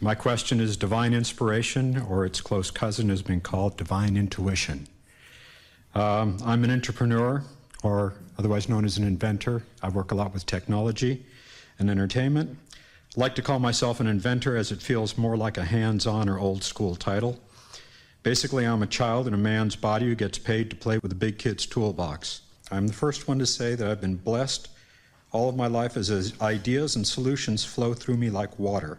My question is divine inspiration, or its close cousin has been called divine intuition. I'm an entrepreneur, or otherwise known as an inventor. I work a lot with technology and entertainment. I like to call myself an inventor as it feels more like a hands-on or old-school title. Basically, I'm a child in a man's body who gets paid to play with a big kid's toolbox. I'm the first one to say that I've been blessed all of my life as ideas and solutions flow through me like water.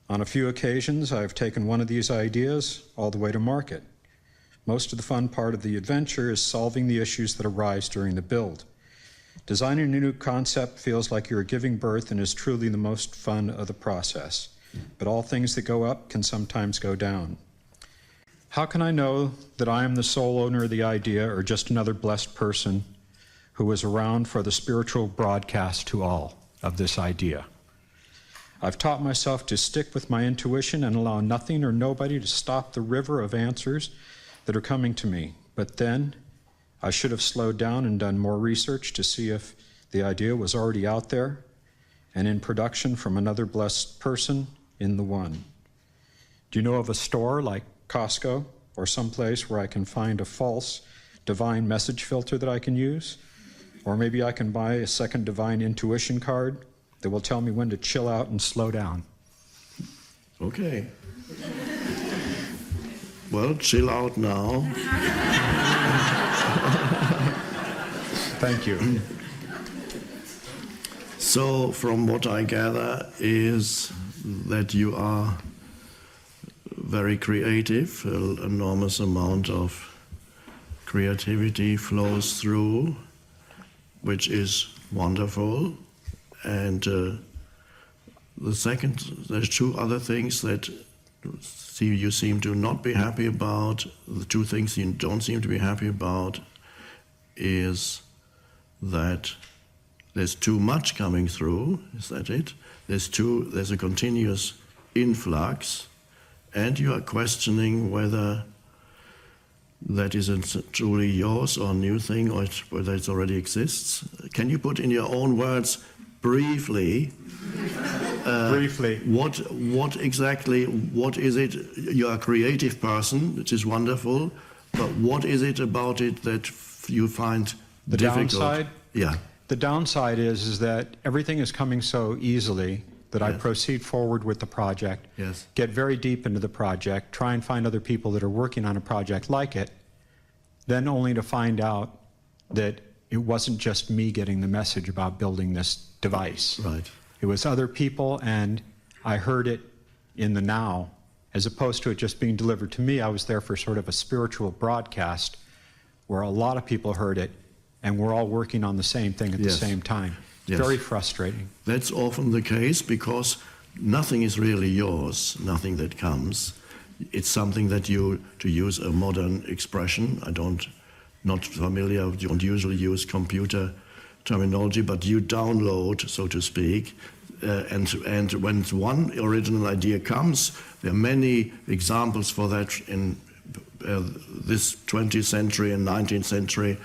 On a few occasions, I've taken one of these ideas all the way to market. Most of the fun part of the adventure is solving the issues that arise during the build. Designing a new concept feels like you're giving birth and is truly the most fun of the process. But all things that go up can sometimes go down. How can I know that I am the sole owner of the idea or just another blessed person who was around for the spiritual broadcast to all of this idea? I've taught myself to stick with my intuition and allow nothing or nobody to stop the river of answers that are coming to me. But then I should have slowed down and done more research to see if the idea was already out there and in production from another blessed person in the one. Do you know of a store like Costco or someplace where I can find a false divine message filter that I can use? Or maybe I can buy a second divine intuition card that will tell me when to chill out and slow down. Okay. Well, chill out now. Thank you. So, from what I gather is that you are very creative. An enormous amount of creativity flows through, which is wonderful. And the second, there's two other things that you seem to not be happy about. The two things you don't seem to be happy about is that there's too much coming through. Is that it? There's a continuous influx, and you are questioning whether that isn't truly yours or a new thing, or whether it already exists. Can you put in your own words, briefly, what exactly, what is it? You're a creative person, which is wonderful, but what is it about it that you find the difficult? Downside? Yeah. The downside is that everything is coming so easily that Yes. I proceed forward with the project, Yes. get very deep into the project, try and find other people that are working on a project like it, then only to find out that it wasn't just me getting the message about building this device. Right. It was other people, and I heard it in the now, as opposed to it just being delivered to me. I was there for sort of a spiritual broadcast where a lot of people heard it, and we're all working on the same thing at the Yes. same time. Yes. Very frustrating. That's often the case because nothing is really yours, nothing that comes. It's something that you, to use a modern expression, not familiar, don't usually use computer terminology, but you download, so to speak, and when one original idea comes, there are many examples for that in this 20th century and 19th century.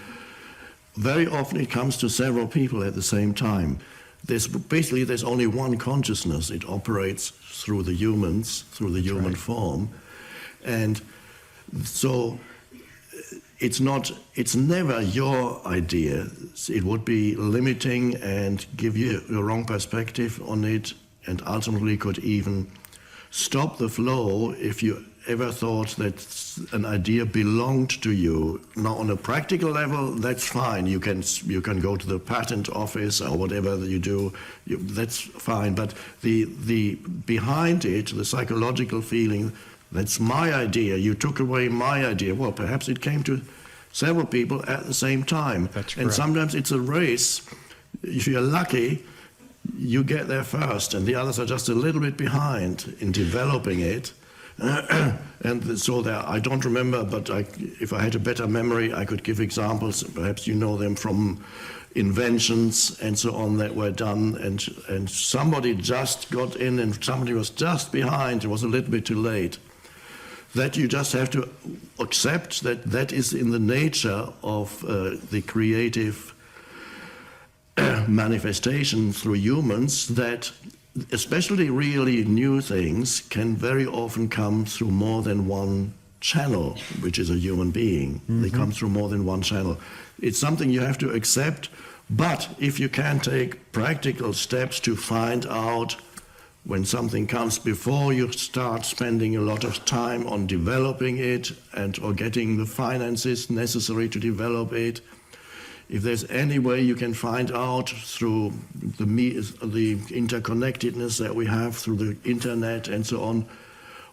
Very often it comes to several people at the same time. There's only one consciousness. It operates through the humans, through the human form. And so it's never your idea. It would be limiting and give you a wrong perspective on it, and ultimately could even stop the flow if you ever thought that an idea belonged to you. Now, on a practical level, that's fine. You can go to the patent office or whatever that you do. That's fine. But the behind it, the psychological feeling, that's my idea. You took away my idea. Well, perhaps it came to several people at the same time. That's correct. And sometimes it's a race. If you're lucky, you get there first, and the others are just a little bit behind in developing it. And so I don't remember, but if I had a better memory, I could give examples. Perhaps you know them from inventions and so on that were done, and somebody just got in and somebody was just behind. It was a little bit too late. That you just have to accept that is in the nature of the creative manifestation through humans, that especially really new things can very often come through more than one channel, which is a human being. They come through more than one channel. It's something you have to accept, but if you can take practical steps to find out when something comes before you start spending a lot of time on developing it and or getting the finances necessary to develop it, if there's any way you can find out through the interconnectedness that we have through the internet and so on,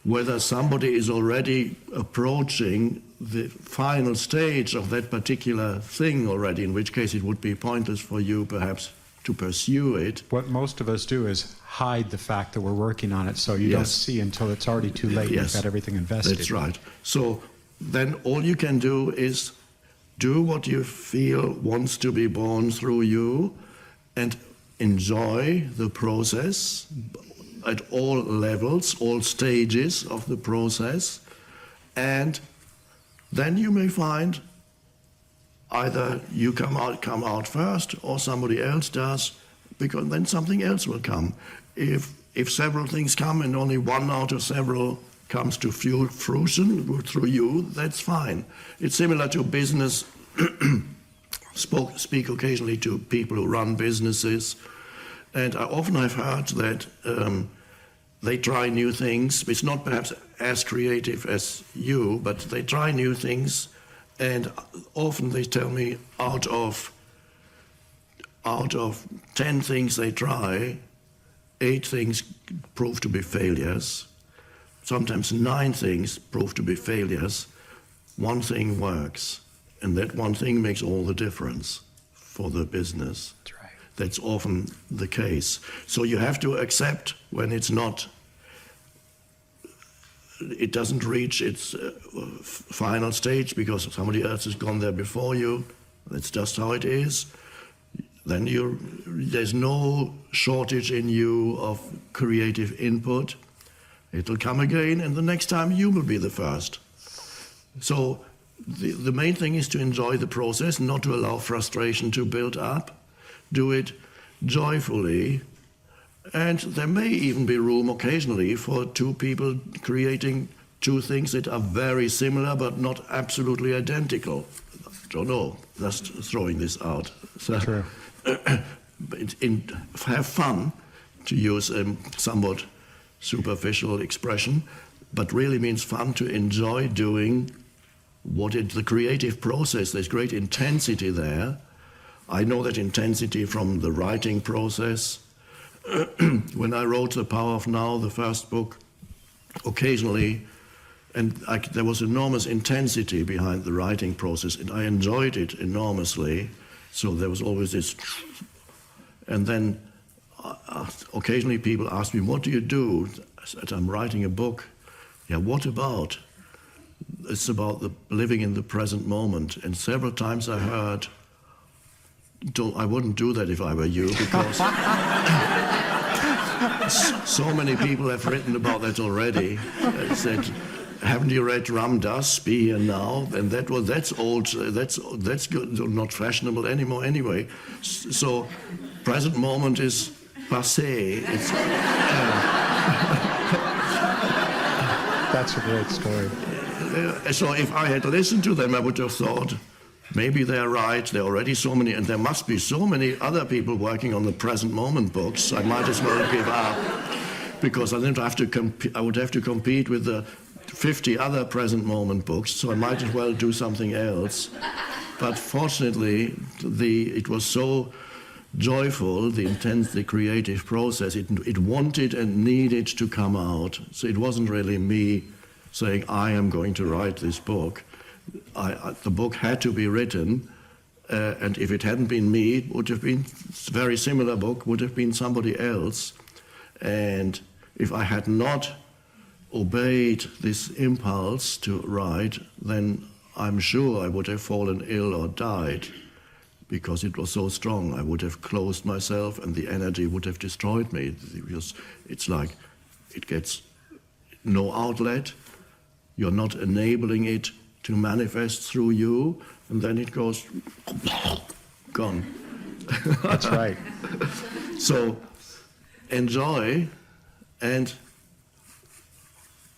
whether somebody is already approaching the final stage of that particular thing already, in which case it would be pointless for you perhaps to pursue it. What most of us do is hide the fact that we're working on it, so you don't see until it's already too late. You've got everything invested. That's right. So then all you can do is do what you feel wants to be born through you and enjoy the process at all levels, all stages of the process, and then you may find either you come out first or somebody else does, because then something else will come. If several things come and only one out of several comes to fruition through you, that's fine. It's similar to business. Speak occasionally to people who run businesses, and I often have heard that they try new things. It's not perhaps as creative as you, but they try new things, and often they tell me out of 10 things they try, 8 things prove to be failures. Sometimes 9 things prove to be failures. 1 thing works, and that 1 thing makes all the difference for the business. That's right. That's often the case. So you have to accept when it doesn't reach its final stage because somebody else has gone there before you. That's just how it is. Then there's no shortage in you of creative input. It'll come again, and the next time you will be the first. So the main thing is to enjoy the process, not to allow frustration to build up. Do it joyfully, and there may even be room occasionally for 2 people creating 2 things that are very similar but not absolutely identical. Don't know, just throwing this out. So, True. Have fun, to use a somewhat superficial expression, but really means fun to enjoy doing the creative process. There's great intensity there. I know that intensity from the writing process. When I wrote The Power of Now, the first book, occasionally, there was enormous intensity behind the writing process, and I enjoyed it enormously. So there was always this, and then occasionally people ask me, "What do you do?" I said, "I'm writing a book." "Yeah, what about?" It's about living in the present moment. And several times I heard, I wouldn't do that if I were you, because so many people have written about that already. They said, "Haven't you read Ram Dass, Be Here Now?" And that's old. That's good, not fashionable anymore anyway. So, present moment is passé. That's a great story. So if I had listened to them, I would have thought, maybe they're right. There are already so many, and there must be so many other people working on the present moment books. I might as well give up, because I would have to compete with the 50 other present moment books. So I might as well do something else. But fortunately, it was so joyful, the creative process. It wanted and needed to come out. So it wasn't really me saying, "I am going to write this book." The book had to be written, and if it hadn't been me, it would have been a very similar book, would have been somebody else. And if I had not obeyed this impulse to write, then I'm sure I would have fallen ill or died, because it was so strong. I would have closed myself, and the energy would have destroyed me. It's like it gets no outlet. You're not enabling it to manifest through you, and then it goes gone. That's right. So enjoy, and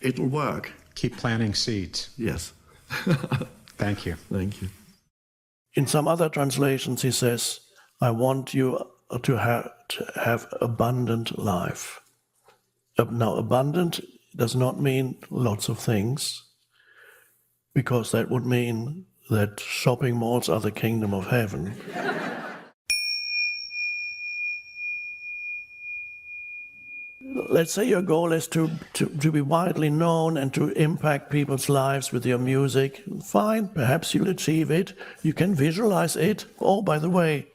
it'll work. Keep planting seeds. Yes. Thank you. Thank you. In some other translations, he says, I want you to have abundant life. Now, abundant does not mean lots of things, because that would mean that shopping malls are the kingdom of heaven. Let's say your goal is to be widely known and to impact people's lives with your music. Fine, perhaps you'll achieve it. You can visualize it. Oh, by the way,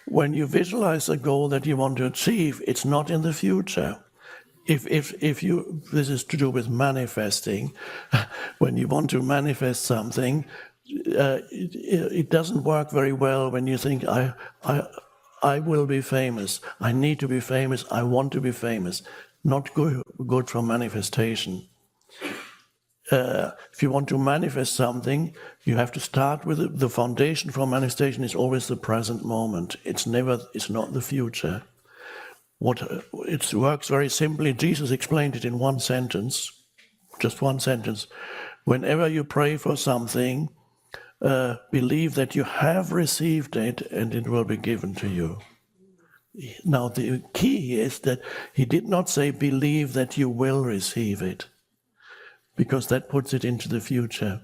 when you visualize a goal that you want to achieve, it's not in the future. If you, this is to do with manifesting. When you want to manifest something, it doesn't work very well when you think, I will be famous, I need to be famous, I want to be famous. Not good for manifestation. If you want to manifest something, you have to start with the foundation for manifestation is always the present moment. It's not the future. It works very simply. Jesus explained it in one sentence, just one sentence. Whenever you pray for something, believe that you have received it and it will be given to you. Now, the key is that he did not say believe that you will receive it, because that puts it into the future.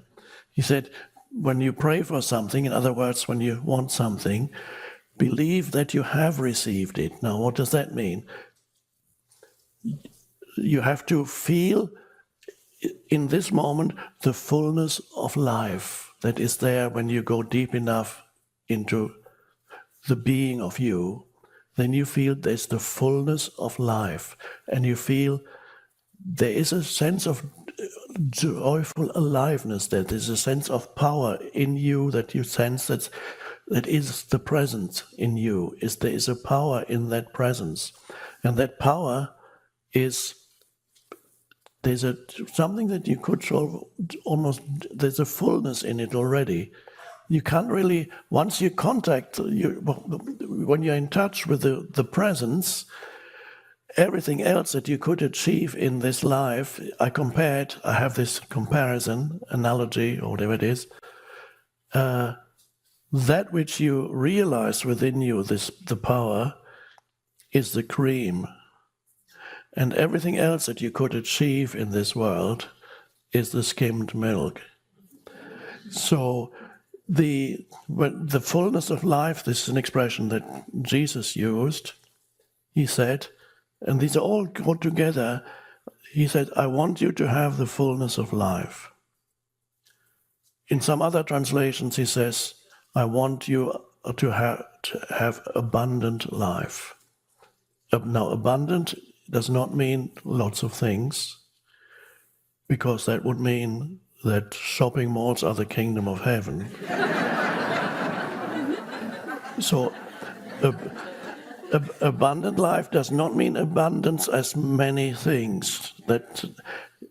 He said, when you pray for something, in other words, when you want something, believe that you have received it. Now, what does that mean? You have to feel in this moment the fullness of life that is there when you go deep enough into the being of you. Then you feel there's the fullness of life, and you feel there is a sense of joyful aliveness, that there's a sense of power in you that you sense that is the presence in you. There is a power in that presence, and that power is something that you could almost, there's a fullness in it already. You can't really, once you contact, when you're in touch with the presence, everything else that you could achieve in this life, I have this comparison, analogy, or whatever it is, that which you realize within you, the power, is the cream. And everything else that you could achieve in this world is the skimmed milk. So the fullness of life, this is an expression that Jesus used. He said, and these are all put together, he said, I want you to have the fullness of life. In some other translations, he says, I want you to have abundant life. Now, abundant does not mean lots of things, because that would mean that shopping malls are the kingdom of heaven. So, abundant life does not mean abundance as many things. That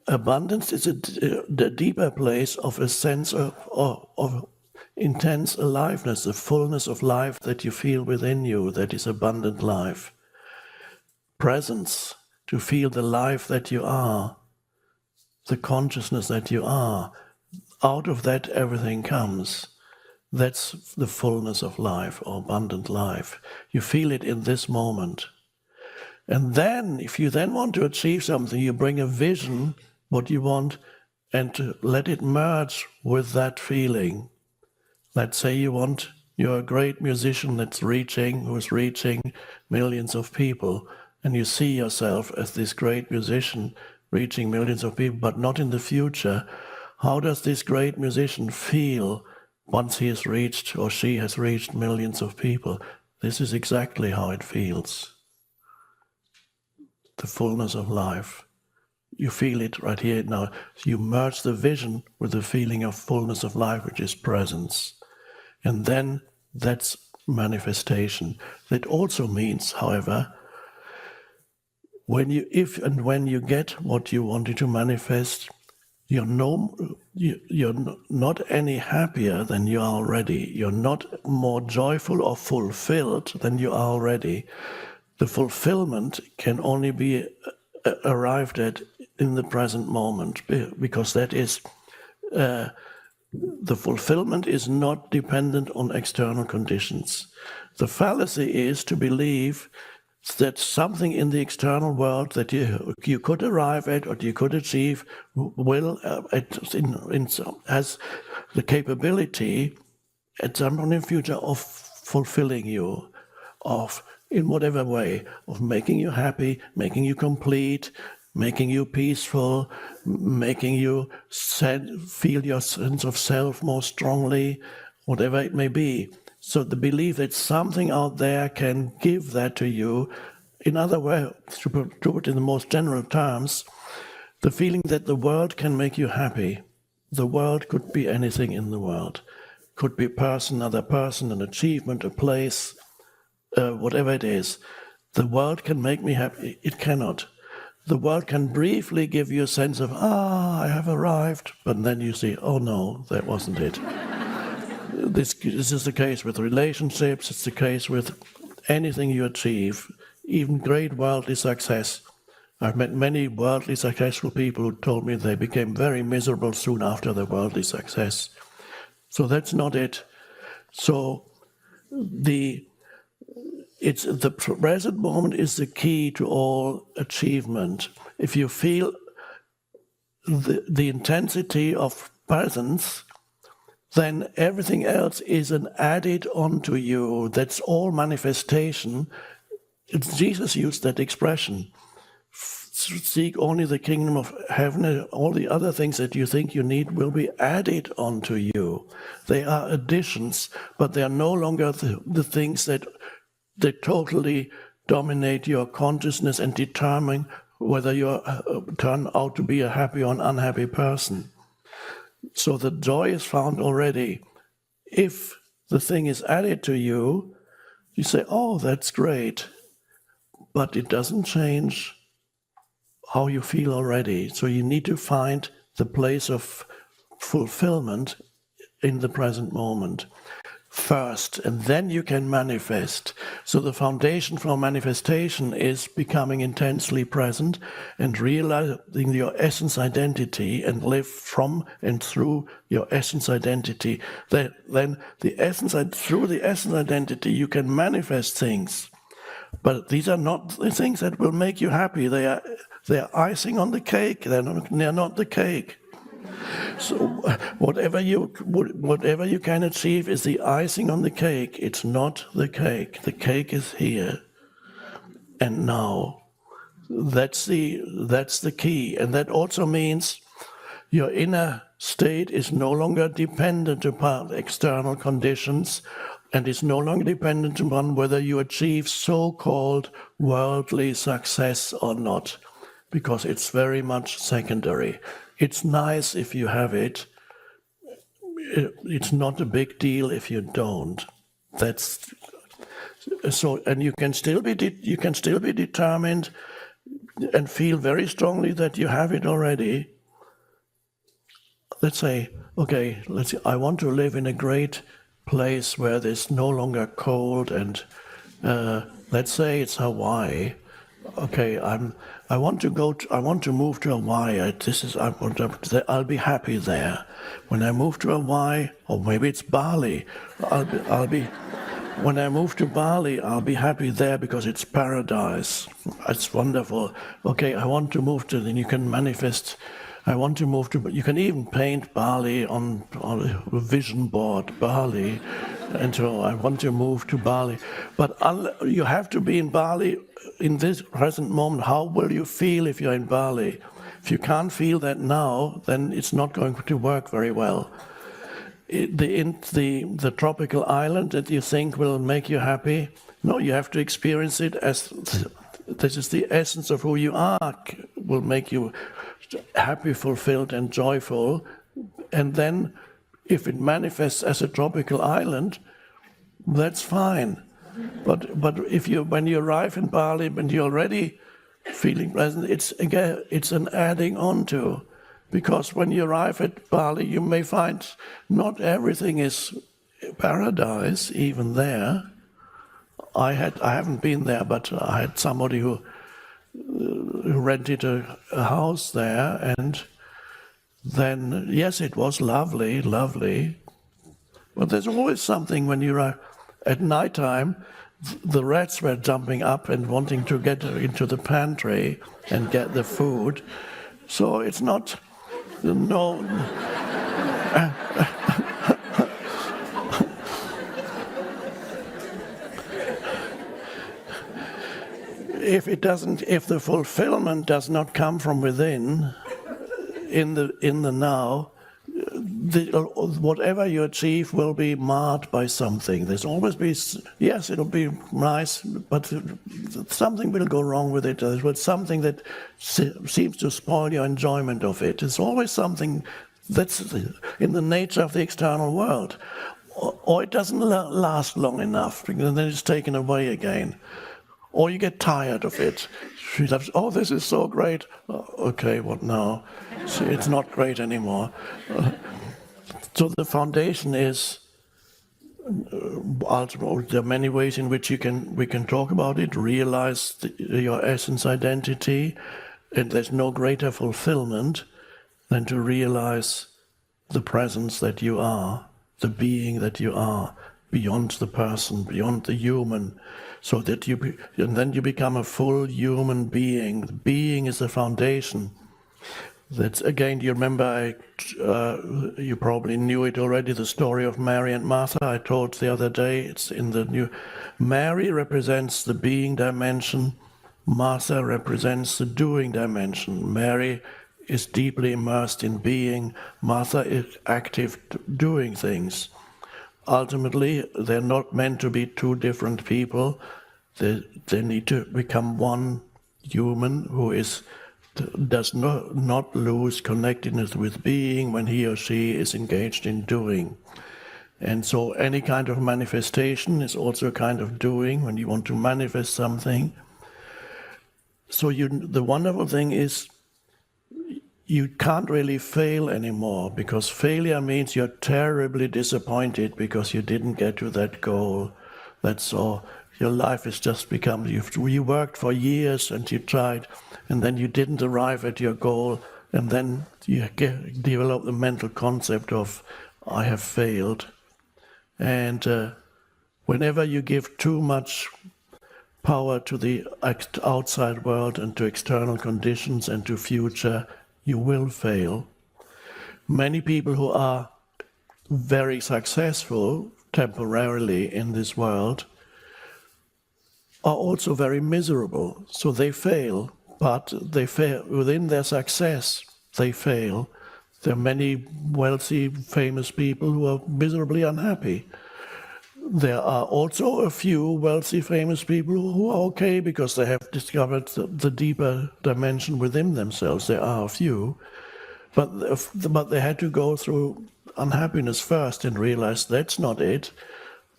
abundance is the deeper place of a sense of intense aliveness, the fullness of life that you feel within you, that is abundant life. Presence, to feel the life that you are, the consciousness that you are. Out of that everything comes. That's the fullness of life, or abundant life. You feel it in this moment. And then, if you then want to achieve something, you bring a vision, what you want, and to let it merge with that feeling. Let's say you're a great musician who's reaching millions of people, and you see yourself as this great musician reaching millions of people, but not in the future. How does this great musician feel once he has reached, or she has reached, millions of people? This is exactly how it feels. The fullness of life. You feel it right here now. You merge the vision with the feeling of fullness of life, which is presence. And then that's manifestation. That also means, however, when you get what you wanted to manifest, you're not any happier than you are already. You're not more joyful or fulfilled than you are already. the fulfillment can only be arrived at in the present moment, because that is, the fulfillment is not dependent on external conditions. The fallacy is to believe that something in the external world that you could arrive at or you could achieve will has the capability at some point in the future of fulfilling you, of in whatever way, of making you happy, making you complete, making you peaceful, making you feel your sense of self more strongly, whatever it may be. So the belief that something out there can give that to you, in other words, to put it in the most general terms, the feeling that the world can make you happy. The world could be anything in the world. Could be a person, another person, an achievement, a place, whatever it is. The world can make me happy. It cannot. The world can briefly give you a sense of, I have arrived, but then you see, oh no, that wasn't it. This is the case with relationships, it's the case with anything you achieve, even great worldly success. I've met many worldly successful people who told me they became very miserable soon after their worldly success. So that's not it. So the present moment is the key to all achievement. If you feel the intensity of presence, then everything else is an added onto you. That's all manifestation. Jesus used that expression. Seek only the kingdom of heaven, and all the other things that you think you need will be added onto you. They are additions, but they are no longer the things that totally dominate your consciousness and determine whether you turn out to be a happy or an unhappy person. So the joy is found already. If the thing is added to you, you say, oh, that's great. But it doesn't change how you feel already. So you need to find the place of fulfillment in the present moment first, and then you can manifest. So the foundation for manifestation is becoming intensely present and realizing your essence identity and live from and through your essence identity. Then through the essence identity you can manifest things. But these are not the things that will make you happy. They are icing on the cake. They're not the cake. So whatever you can achieve is the icing on the cake. It's not the cake. The cake is here and now. That's the key. And that also means your inner state is no longer dependent upon external conditions, and is no longer dependent upon whether you achieve so-called worldly success or not, because it's very much secondary. It's nice if you have it. It's not a big deal if you don't. That's so, and you can still be determined and feel very strongly that you have it already. Let's say, okay, I want to live in a great place where there's no longer cold, and let's say it's Hawaii. Okay, I want to move to Hawaii. I'll be happy there. When I move to Hawaii, or maybe it's Bali, when I move to Bali, I'll be happy there because it's paradise. It's wonderful. Okay, I want to move to, then you can manifest. I want to move to, you can even paint Bali on a vision board, Bali, and so I want to move to Bali. But you have to be in Bali in this present moment. How will you feel if you're in Bali? If you can't feel that now, then it's not going to work very well. The tropical island that you think will make you happy, no, you have to experience it as this is the essence of who you are, will make you happy, fulfilled, and joyful. And then if it manifests as a tropical island, that's fine. But when you arrive in Bali and you're already feeling pleasant, it's an adding on to. Because when you arrive at Bali, you may find not everything is paradise, even there. I haven't been there, but I had somebody who rented a house there, and then, yes, it was lovely, lovely. But there's always something when you're at nighttime, the rats were jumping up and wanting to get into the pantry and get the food. So it's not, no. If the fulfillment does not come from within, in the now, whatever you achieve will be marred by something. There's always be, yes, it'll be nice, but something will go wrong with it. There's something that seems to spoil your enjoyment of it. There's always something that's in the nature of the external world. Or it doesn't last long enough, and then it's taken away again. Or you get tired of it. Oh, this is so great. Okay, what now? See, it's not great anymore. So the foundation is, ultimately, there are many ways in which we can talk about it, realize your essence identity, and there's no greater fulfillment than to realize the presence that you are, the being that you are, beyond the person, beyond the human, so that and then you become a full human being. The being is the foundation. That's, again, do you remember, you probably knew it already, the story of Mary and Martha I told the other day. It's in the new. Mary represents the being dimension. Martha represents the doing dimension. Mary is deeply immersed in being. Martha is active doing things. Ultimately, they're not meant to be two different people. They need to become one human who does not lose connectedness with being when he or she is engaged in doing. And so any kind of manifestation is also a kind of doing when you want to manifest something. So the wonderful thing is you can't really fail anymore, because failure means you're terribly disappointed because you didn't get to that goal. That's all. Your life has just become, you worked for years and you tried, and then you didn't arrive at your goal, and then you develop the mental concept of, I have failed. And whenever you give too much power to the outside world and to external conditions and to future, you will fail. Many people who are very successful temporarily in this world are also very miserable. So they fail, but they fail within their success. They fail. There are many wealthy, famous people who are miserably unhappy. There are also a few wealthy, famous people who are okay because they have discovered the deeper dimension within themselves. There are a few, but they had to go through unhappiness first and realize that's not it.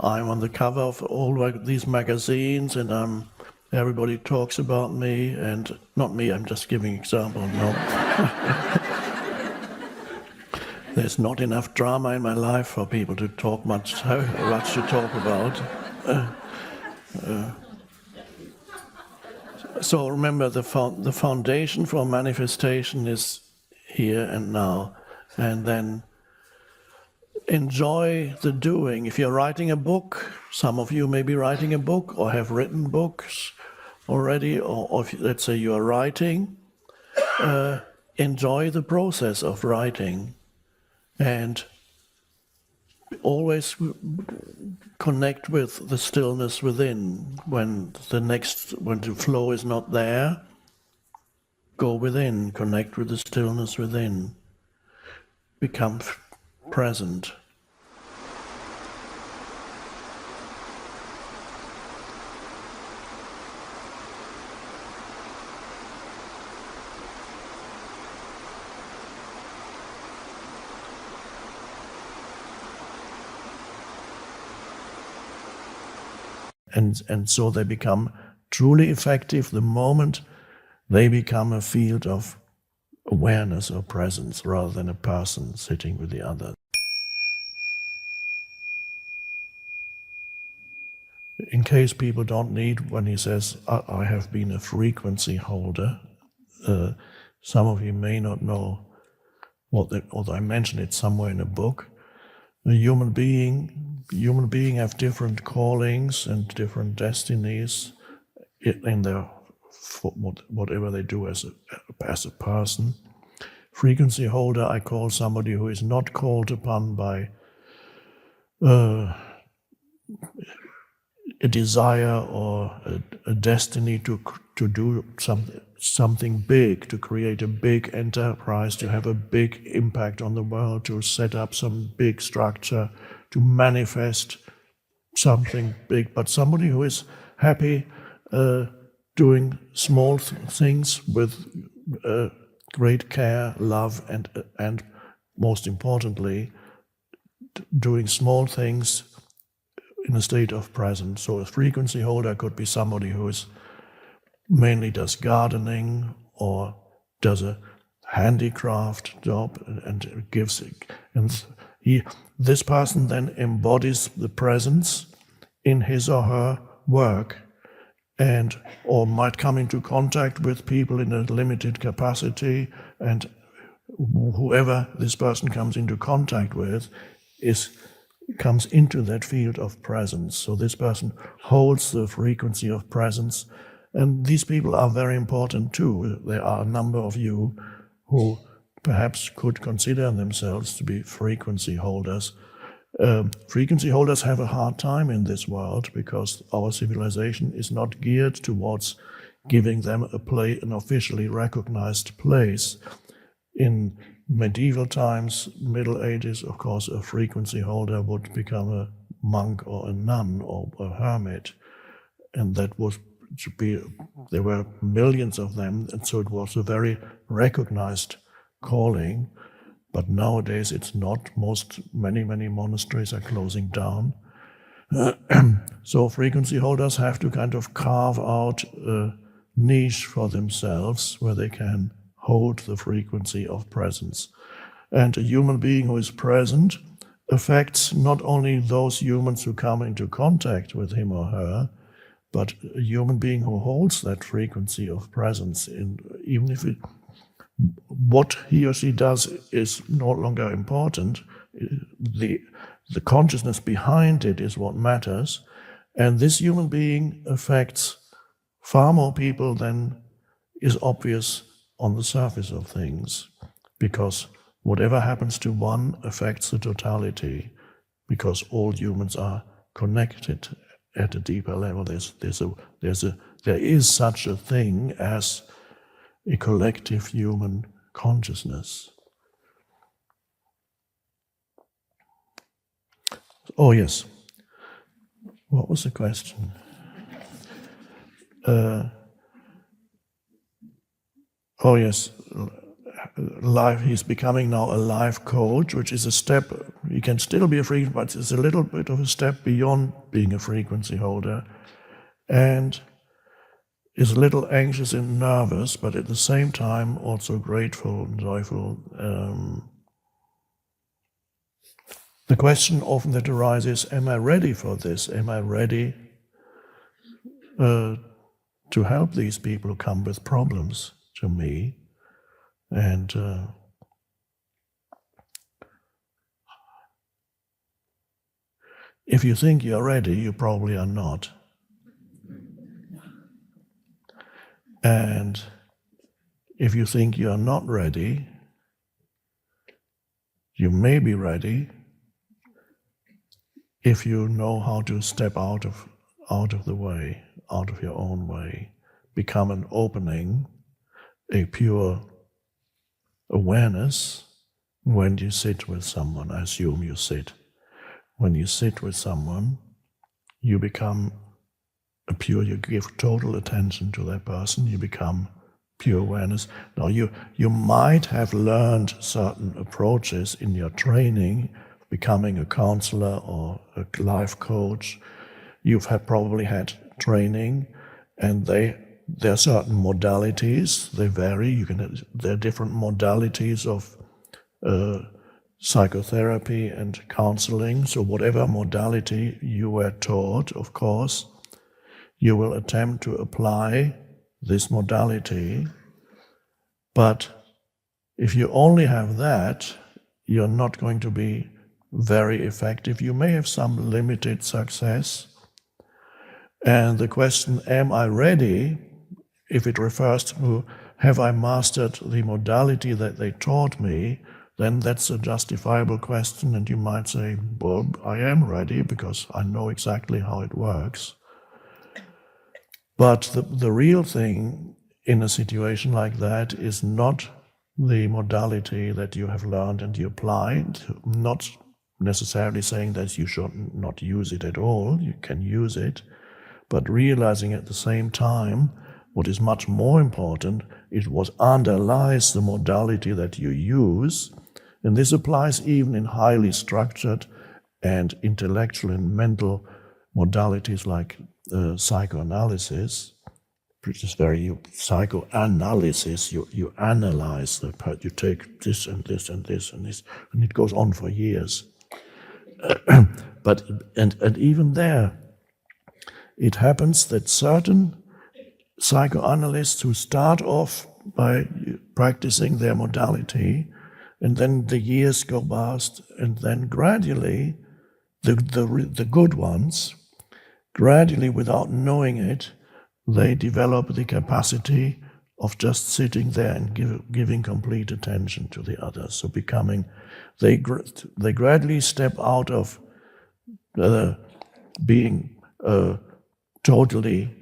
I'm on the cover of all these magazines, and everybody talks about me, and not me. I'm just giving example. No. There's not enough drama in my life for people to talk much to talk about. So remember, the foundation for manifestation is here and now, and then enjoy the doing. If you're writing a book, some of you may be writing a book or have written books already, or if, let's say you are writing, enjoy the process of writing. And always connect with the stillness within. When the flow is not there, go within, connect with the stillness within. Become present. And so they become truly effective the moment they become a field of awareness or presence rather than a person sitting with the other. in case people don't need, when he says, I have been a frequency holder, some of you may not know what I mentioned it somewhere in a book. A human being have different callings and different destinies in their whatever they do as a person. Frequency holder, I call somebody who is not called upon by a desire or a destiny to do something big, to create a big enterprise, to have a big impact on the world, to set up some big structure, to manifest something big, but somebody who is happy doing small things with great care, love, and most importantly, doing small things in a state of presence. So a frequency holder could be somebody who is mainly does gardening or does a handicraft job and gives it. And this person then embodies the presence in his or her work, and or might come into contact with people in a limited capacity, and whoever this person comes into contact with comes into that field of presence. So this person holds the frequency of presence, and these people are very important too. There are a number of you who perhaps could consider themselves to be frequency holders. Frequency holders have a hard time in this world because our civilization is not geared towards giving them an officially recognized place. In medieval times, Middle Ages, of course, a frequency holder would become a monk or a nun or a hermit, and that was to be, there were millions of them, and so it was a very recognized calling. But nowadays it's not. Many monasteries are closing down. So frequency holders have to kind of carve out a niche for themselves where they can hold the frequency of presence. And a human being who is present affects not only those humans who come into contact with him or her, but a human being who holds that frequency of presence, even if what he or she does is no longer important, the consciousness behind it is what matters, and this human being affects far more people than is obvious on the surface of things, because whatever happens to one affects the totality, because all humans are connected at a deeper level. There is such a thing as a collective human consciousness. Oh yes, what was the question? Oh yes, life. He's becoming now a life coach, which is a step. He can still be a frequency, but it's a little bit of a step beyond being a frequency holder, and is a little anxious and nervous, but at the same time also grateful and joyful. The question often that arises, am I ready for this? Am I ready to help these people who come with problems to me? And if you think you're ready, you probably are not. And if you think you're not ready, you may be ready if you know how to step out of the way, out of your own way, become an opening, a pure awareness when you sit with someone. I assume you sit. When you sit with someone, you become you give total attention to that person, you become pure awareness. Now you might have learned certain approaches in your training, becoming a counselor or a life coach. You've probably had training, and there are certain modalities, they vary. There are different modalities of psychotherapy and counseling. So whatever modality you were taught, of course, you will attempt to apply this modality, but if you only have that, you're not going to be very effective. You may have some limited success. And the question, am I ready, if it refers to have I mastered the modality that they taught me, then that's a justifiable question, and you might say, well, I am ready because I know exactly how it works. But the real thing in a situation like that is not the modality that you have learned and you applied, not necessarily saying that you should not use it at all, you can use it, but realizing at the same time what is much more important is what underlies the modality that you use. And this applies even in highly structured and intellectual and mental modalities like psychoanalysis, which is very psychoanalysis. You analyze the part, you take this and this and this and this, and it goes on for years. But even there, it happens that certain psychoanalysts who start off by practicing their modality, and then the years go past, and then gradually, the good ones, gradually, without knowing it, they develop the capacity of just sitting there and giving complete attention to the others. So they gradually step out of being totally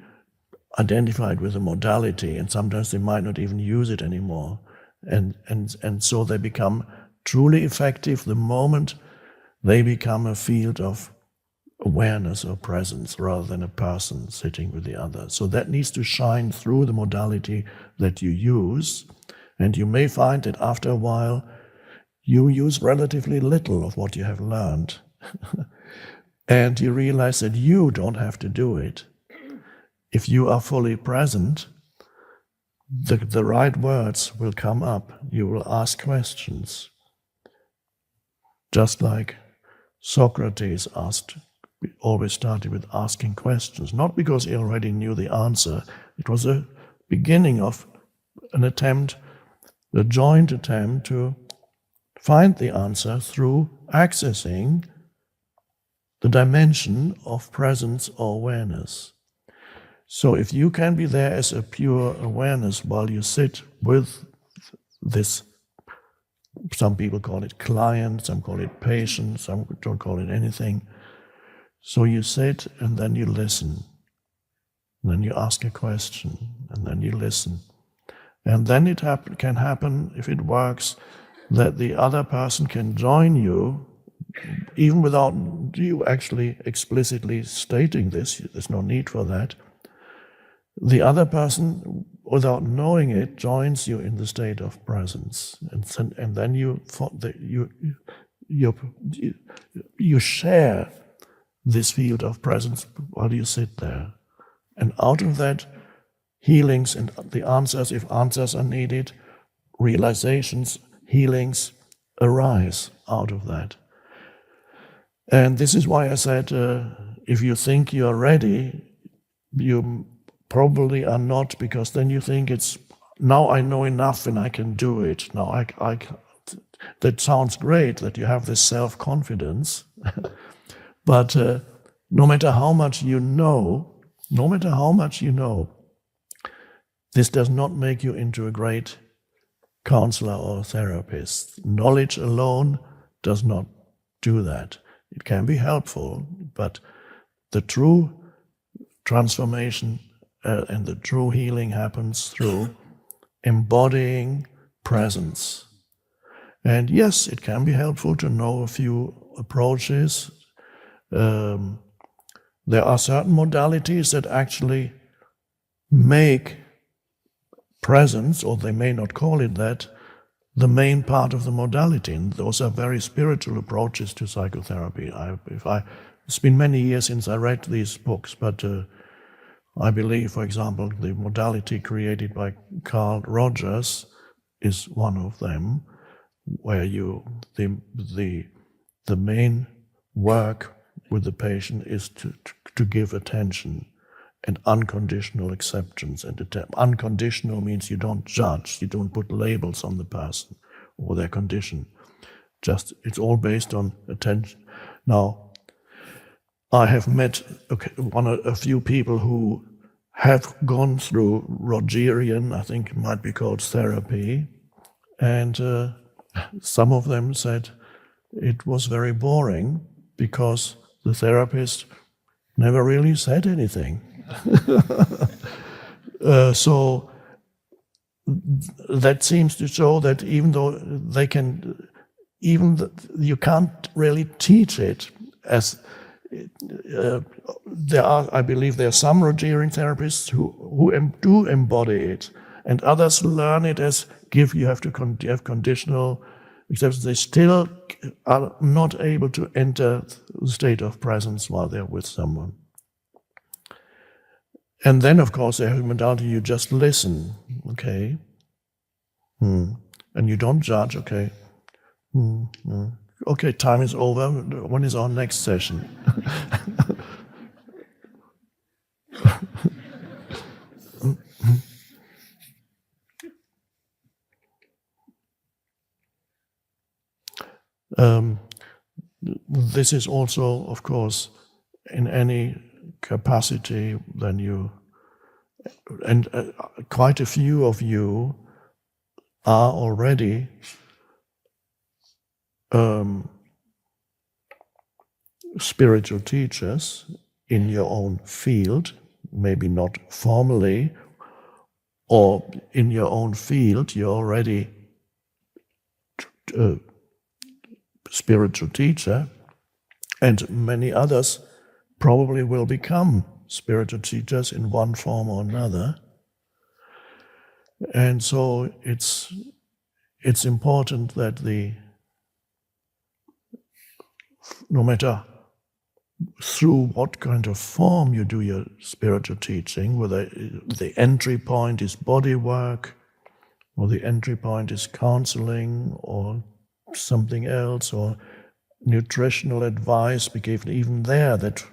identified with the modality, and sometimes they might not even use it anymore. And so they become truly effective the moment they become a field of awareness or presence rather than a person sitting with the other. So that needs to shine through the modality that you use, and you may find that after a while you use relatively little of what you have learned. And you realize that you don't have to do it. If you are fully present, the right words will come up. You will ask questions. Just like Socrates always started with asking questions, not because he already knew the answer. It was a beginning of an attempt, a joint attempt to find the answer through accessing the dimension of presence or awareness. So if you can be there as a pure awareness while you sit with this, some people call it client, some call it patient, some don't call it anything. So you sit and then you listen. And then you ask a question and then you listen. And then it can happen, if it works, that the other person can join you, even without you actually explicitly stating this. There's no need for that. The other person, without knowing it, joins you in the state of presence, and then you share this field of presence while you sit there, and out of that, healings and the answers, if answers are needed, realizations, healings arise out of that. And this is why I said, if you think you're ready, you probably are not, because then you think it's, now I know enough and I can do it. Now that sounds great that you have this self-confidence, but no matter how much you know, this does not make you into a great counselor or therapist. Knowledge alone does not do that. It can be helpful, but the true transformation and the true healing happens through embodying presence. And yes, it can be helpful to know a few approaches. There are certain modalities that actually make presence, or they may not call it that, the main part of the modality. And those are very spiritual approaches to psychotherapy. It's been many years since I read these books, but I believe, for example, the modality created by Carl Rogers is one of them, where the main work with the patient is to give attention and unconditional acceptance. And unconditional means you don't judge, you don't put labels on the person or their condition. Just, it's all based on attention. Now, I have met a few people who have gone through Rogerian, I think it might be called therapy, and some of them said it was very boring because the therapist never really said anything. So that seems to show that even though they can, you can't really teach it as I believe there are some Rogerian therapists who do embody it, and others learn it as you have conditional acceptance. They still are not able to enter the state of presence while they're with someone. And then, of course, they have a modality, you just listen, okay? And you don't judge, okay? Okay, time is over. When is our next session? This is also, of course, in any capacity, then and quite a few of you are already spiritual teachers in your own field, maybe not formally, or in your own field, you're already a spiritual teacher, and many others probably will become spiritual teachers in one form or another. And so it's important that no matter through what kind of form you do your spiritual teaching, whether the entry point is body work, or the entry point is counseling, or something else, or nutritional advice be given even there that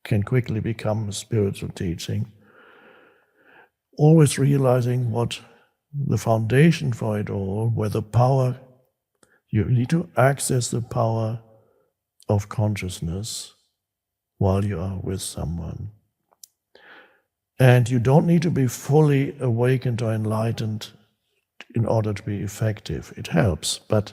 can quickly become spiritual teaching. Always realizing what the foundation for it all, where the power, you need to access the power of consciousness while you are with someone. And you don't need to be fully awakened or enlightened in order to be effective. It helps, but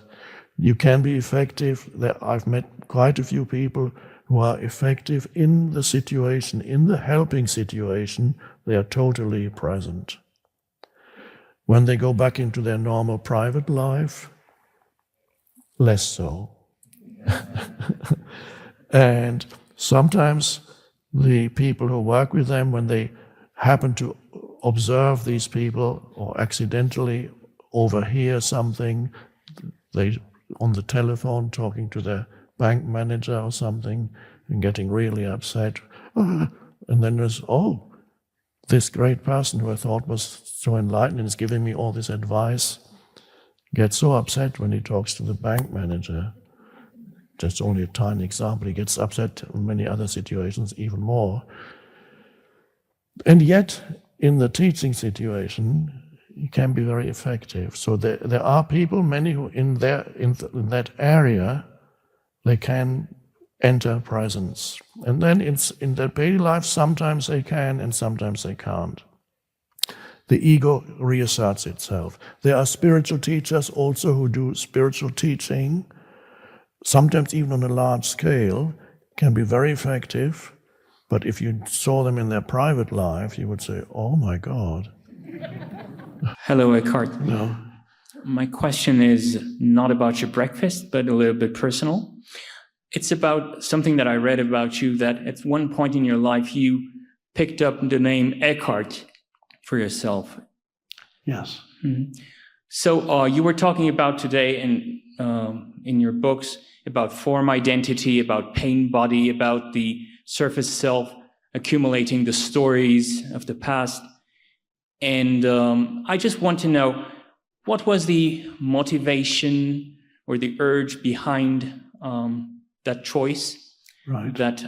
you can be effective. I've met quite a few people who are effective in the situation, in the helping situation. They are totally present. When they go back into their normal private life, less so. And sometimes the people who work with them, when they happen to observe these people or accidentally overhear something, they on the telephone talking to their bank manager or something and getting really upset. And then there's, this great person who I thought was so enlightened and is giving me all this advice, gets so upset when he talks to the bank manager. That's only a tiny example. He gets upset in many other situations even more. And yet, in the teaching situation, it can be very effective. So there are people, many who in that area, they can enter presence. And then in their daily life, sometimes they can and sometimes they can't. The ego reasserts itself. There are spiritual teachers also who do spiritual teaching, sometimes even on a large scale, can be very effective. But if you saw them in their private life, you would say, oh my God. Hello, Eckhart. No. My question is not about your breakfast, but a little bit personal. It's about something that I read about you, that at one point in your life you picked up the name Eckhart for yourself. Yes. Mm-hmm. So you were talking about today in your books about form identity, about pain body, about the surface self accumulating the stories of the past. And I just want to know, what was the motivation or the urge behind that choice, right. that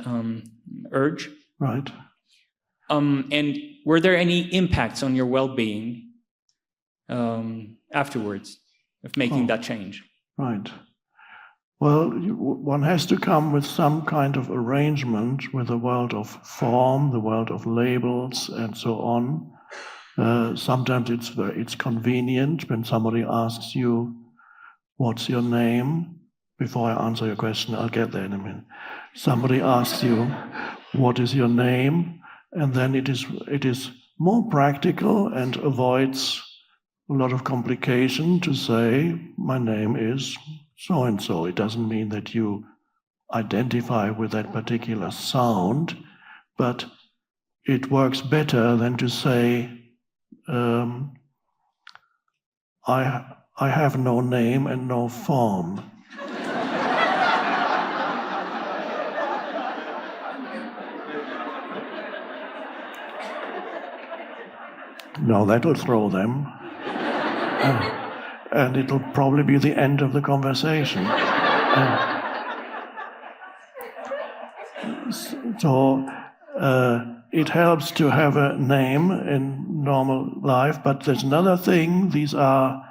urge? Right. And were there any impacts on your well-being afterwards of making that change? Right. Well, one has to come with some kind of arrangement with the world of form, the world of labels, and so on. Sometimes it's convenient when somebody asks you, "What's your name?" Before I answer your question, I'll get there in a minute. Somebody asks you, "What is your name?" And then it is more practical and avoids a lot of complication to say, "My name is so and so." It doesn't mean that you identify with that particular sound, but it works better than to say, I have no name and no form. No, that'll throw them. And it'll probably be the end of the conversation. So it helps to have a name in normal life, but there's another thing. These are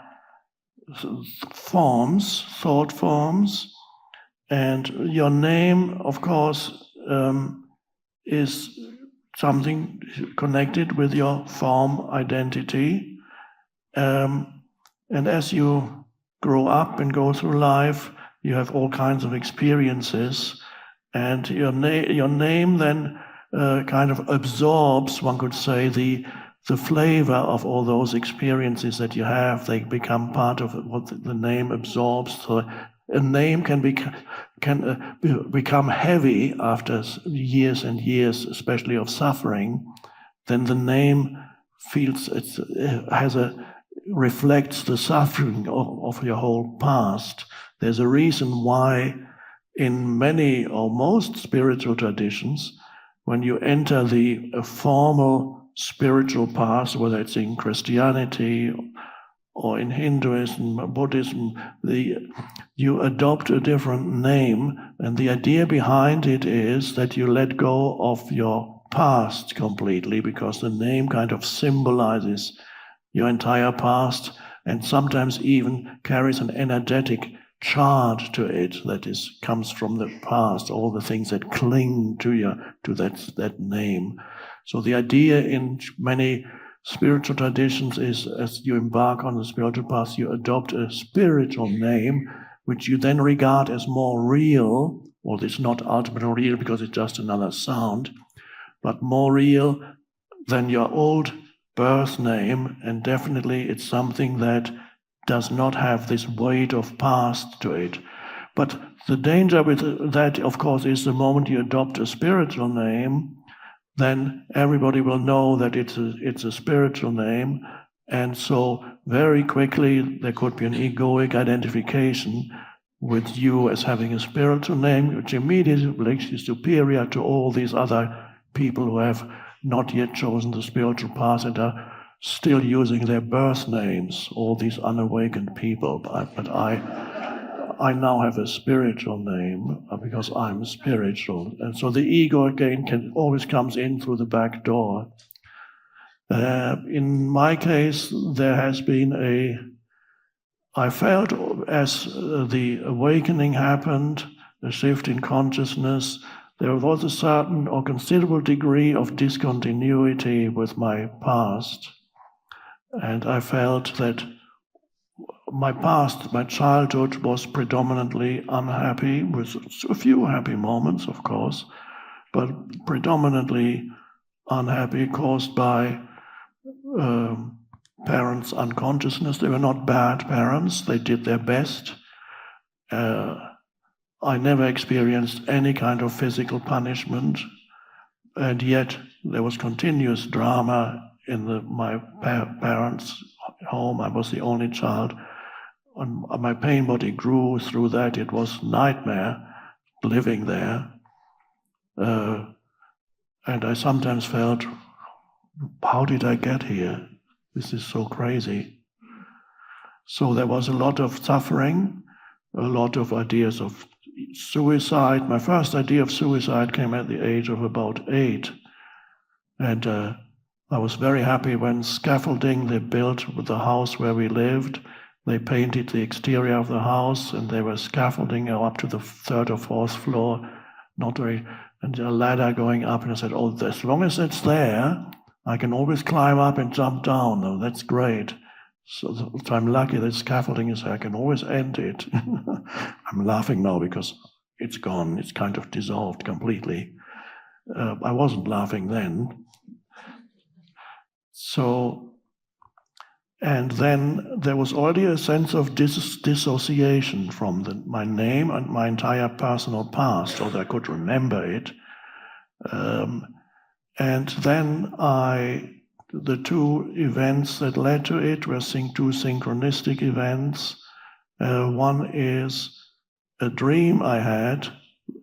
forms, thought forms, and your name, of course, is something connected with your form identity. And as you grow up and go through life, you have all kinds of experiences, and your name then kind of absorbs, one could say, the flavor of all those experiences that you have. They become part of what the name absorbs. So a name can become heavy after years and years, especially of suffering. Then the name feels reflects the suffering of your whole past. There's a reason why in many or most spiritual traditions, when you enter the formal spiritual path, whether it's in Christianity or in Hinduism, Buddhism, you adopt a different name, and the idea behind it is that you let go of your past completely, because the name kind of symbolizes your entire past, and sometimes even carries an energetic charge to it that comes from the past, all the things that cling to that name. So the idea in many spiritual traditions is, as you embark on the spiritual path, you adopt a spiritual name, which you then regard as more real, or it's not ultimately real because it's just another sound, but more real than your old birth name, and definitely it's something that does not have this weight of past to it. But the danger with that, of course, is the moment you adopt a spiritual name, then everybody will know that it's a spiritual name, and so very quickly there could be an egoic identification with you as having a spiritual name, which immediately makes you superior to all these other people who have not yet chosen the spiritual path and are still using their birth names, all these unawakened people. But I now have a spiritual name because I'm spiritual. And so the ego again always comes in through the back door. In my case, there has been I felt as the awakening happened, the shift in consciousness, there was a certain or considerable degree of discontinuity with my past. And I felt that my past, my childhood, was predominantly unhappy, with a few happy moments, of course, but predominantly unhappy, caused by parents' unconsciousness. They were not bad parents, they did their best. I never experienced any kind of physical punishment, and yet there was continuous drama in my parents' home. I was the only child, and my pain body grew through that. It was nightmare living there, and I sometimes felt, how did I get here? This is so crazy. So there was a lot of suffering, a lot of ideas of suicide. My first idea of suicide came at the age of about 8. And I was very happy when scaffolding they built with the house where we lived. They painted the exterior of the house, and they were scaffolding up to the 3rd or 4th floor, and a ladder going up. And I said, "Oh, as long as it's there, I can always climb up and jump down. Oh, that's great." So I'm lucky that scaffolding is there. I can always end it. I'm laughing now because it's gone. It's kind of dissolved completely. I wasn't laughing then. So, and then there was already a sense of dissociation from my name and my entire personal past, so that I could remember it. And then the two events that led to it were two synchronistic events. One is a dream I had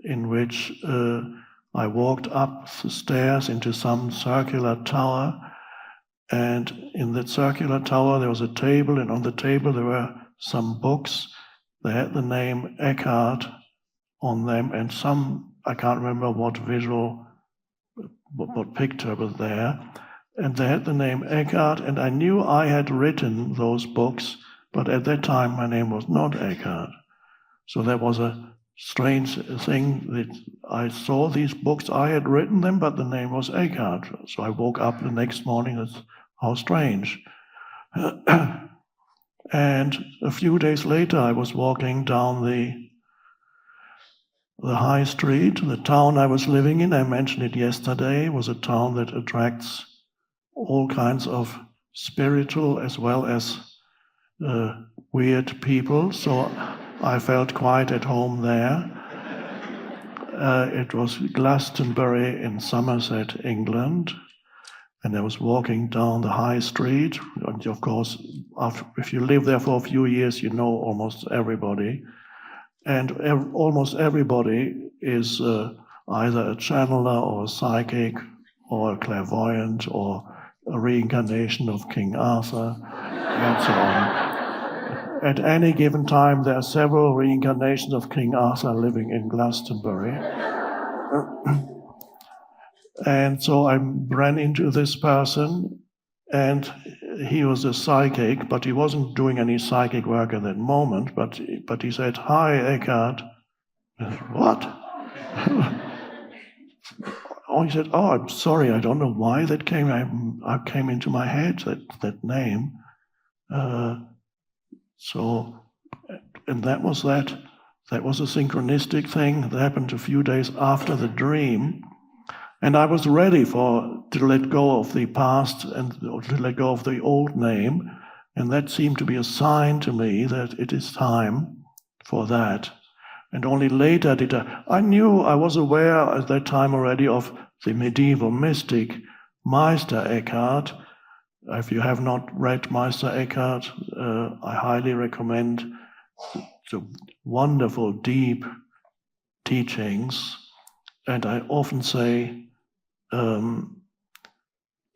in which I walked up the stairs into some circular tower, and in that circular tower there was a table, and on the table there were some books. They had the name Eckhart on them, and I can't remember what picture was there, and they had the name Eckhart, and I knew I had written those books, but at that time my name was not Eckhart. So there was a strange thing that I saw these books, I had written them, but the name was Eckhart. So I woke up the next morning, that's how strange. And a few days later I was walking down the high street. The town I was living in, I mentioned it yesterday, was a town that attracts all kinds of spiritual as well as weird people, so I felt quite at home there. It was Glastonbury in Somerset, England, and I was walking down the high street, and of course, if you live there for a few years, you know almost everybody. And almost everybody is either a channeler or a psychic or a clairvoyant or a reincarnation of King Arthur, and so on. At any given time, there are several reincarnations of King Arthur living in Glastonbury. And so I ran into this person, and he was a psychic, but he wasn't doing any psychic work at that moment, but he said, "Hi, Eckhart." I said, "What?" Oh, he said, "Oh, I'm sorry, I don't know why that came into my head, that name." And that was that. That was a synchronistic thing that happened a few days after the dream. And I was ready to let go of the past and to let go of the old name. And that seemed to be a sign to me that it is time for that. And only later I knew, I was aware at that time already of the medieval mystic Meister Eckhart. If you have not read Meister Eckhart, I highly recommend the wonderful, deep teachings. And I often say,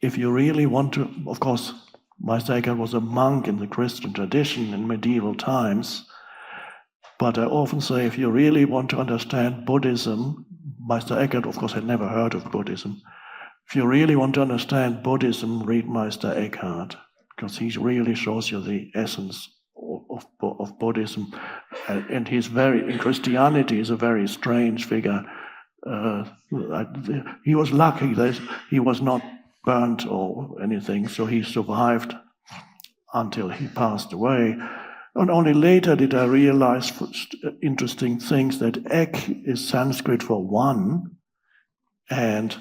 if you really want to, of course, Meister Eckhart was a monk in the Christian tradition in medieval times, but I often say, if you really want to understand Buddhism, Meister Eckhart, of course, had never heard of Buddhism. If you really want to understand Buddhism, read Meister Eckhart, because he really shows you the essence of Buddhism. And in Christianity, he's a very strange figure. He was lucky that he was not burnt or anything, so he survived until he passed away. And only later did I realize interesting things, that Ek is Sanskrit for one, and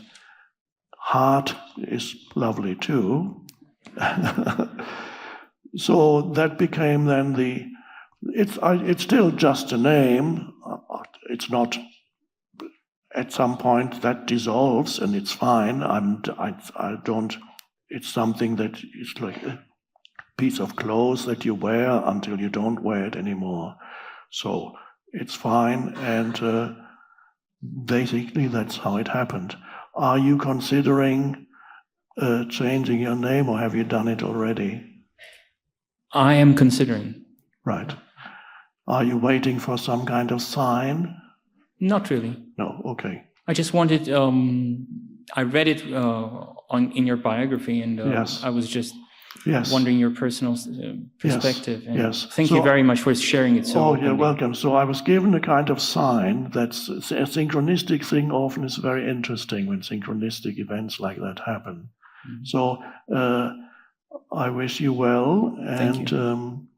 heart is lovely too. So that became then it's still just a name. It's not, at some point that dissolves and it's fine. I don't, it's something that is like a piece of clothes that you wear until you don't wear it anymore. So it's fine, and basically that's how it happened. Are you considering changing your name, or have you done it already? I am considering. Right. Are you waiting for some kind of sign? Not really. No, okay. I just wanted, I read it in your biography, and Yes. I was just Yes. wondering your personal perspective. And yes. thank you very much for sharing it so Oh, openly. you're welcome. So I was given a kind of sign that a synchronistic thing often is very interesting when synchronistic events like that happen. Mhm. So I wish you well, Thank you. and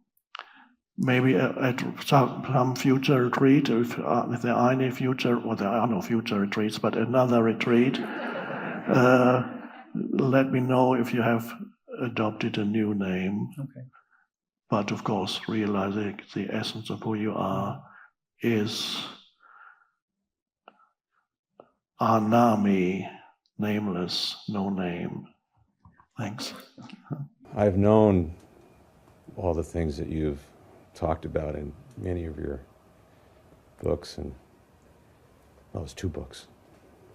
maybe at some future retreat, if there are any future, or there are no future retreats, but another retreat, let me know if you have adopted a new name. Okay. But of course, realizing the essence of who you are is Anami, nameless, no name. Thanks. I've known all the things that you've talked about in many of your books, and well, it's 2 books,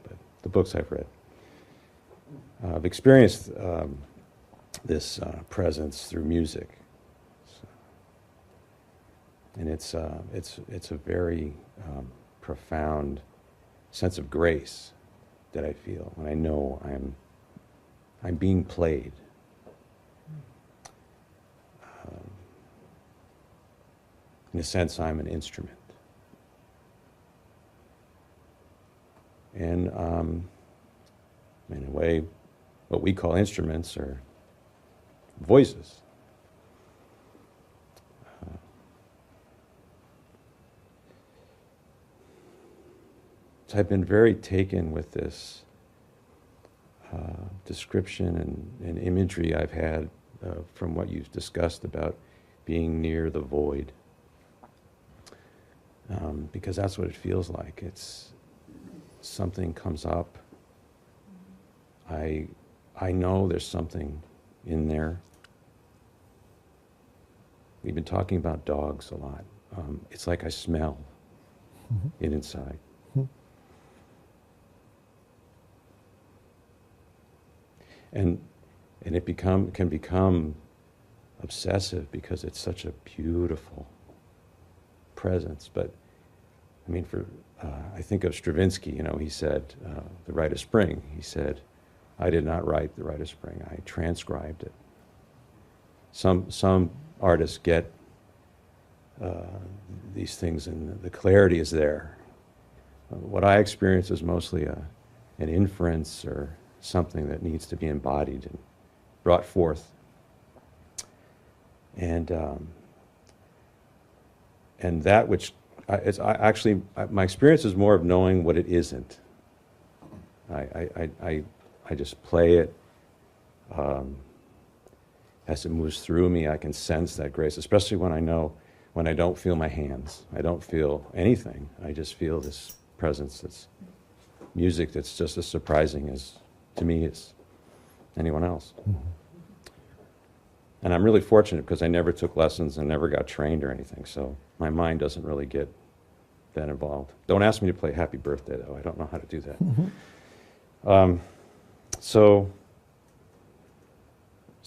but the books I've read. I've experienced this presence through music, and it's a very profound sense of grace that I feel when I know I'm being played. In a sense, I'm an instrument. And in a way, what we call instruments are voices. So I've been very taken with this description and imagery I've had from what you've discussed about being near the void. Because that's what it feels like. It's something comes up. I know there's something in there. We've been talking about dogs a lot. It's like I smell it inside. And it can become obsessive because it's such a beautiful presence. But I mean, I think of Stravinsky. He said, "The Rite of Spring." He said, "I did not write The Rite of Spring. I transcribed it." Some artists get these things, and the clarity is there. What I experience is mostly an inference or something that needs to be embodied and brought forth. And that which my experience is more of knowing what it isn't. I just play it. As it moves through me, I can sense that grace, especially when I don't feel my hands. I don't feel anything. I just feel this presence, that's music that's just as surprising to me as anyone else. Mm-hmm. And I'm really fortunate because I never took lessons and never got trained or anything, so my mind doesn't really get that involved. Don't ask me to play Happy Birthday, though. I don't know how to do that. Mm-hmm. So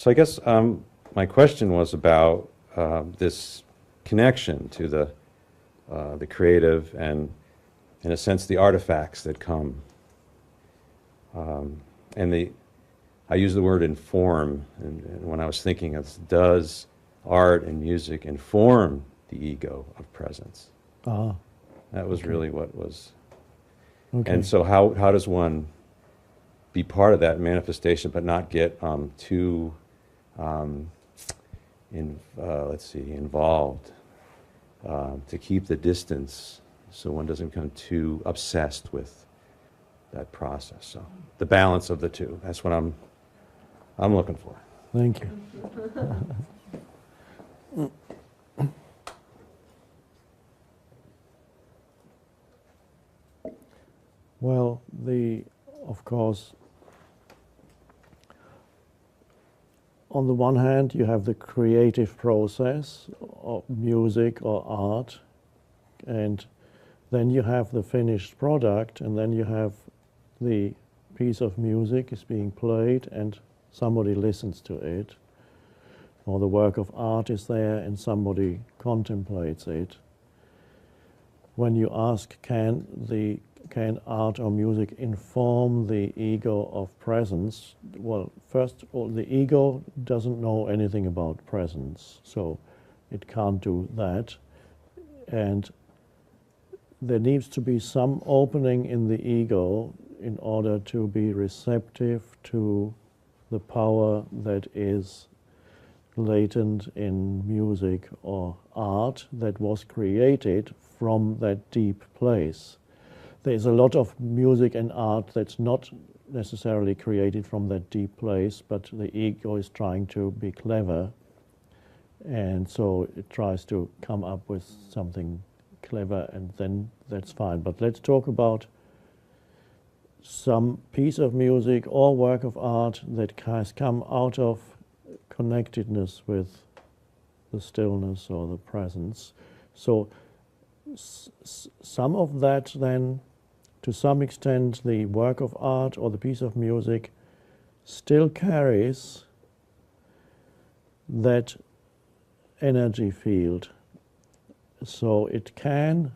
I guess my question was about this connection to the creative and, in a sense, the artifacts that come. I use the word inform, and when I was thinking of, does art and music inform the ego of presence? That was really what was. Okay. And so how does one be part of that manifestation but not get too involved, to keep the distance so one doesn't become too obsessed with that process? So the balance of the two, that's what I'm looking for. Thank you. Well, of course, on the one hand, you have the creative process of music or art, and then you have the finished product, and then you have the piece of music is being played and somebody listens to it, or the work of art is there and somebody contemplates it. When you ask, can the can art or music inform the ego of presence? Well, first of all, the ego doesn't know anything about presence, so it can't do that. And there needs to be some opening in the ego in order to be receptive to the power that is latent in music or art that was created from that deep place. There's a lot of music and art that's not necessarily created from that deep place, but the ego is trying to be clever, and so it tries to come up with something clever, and then that's fine. But let's talk about some piece of music or work of art that has come out of connectedness with the stillness or the presence. So some of that then, to some extent, the work of art or the piece of music still carries that energy field. So it can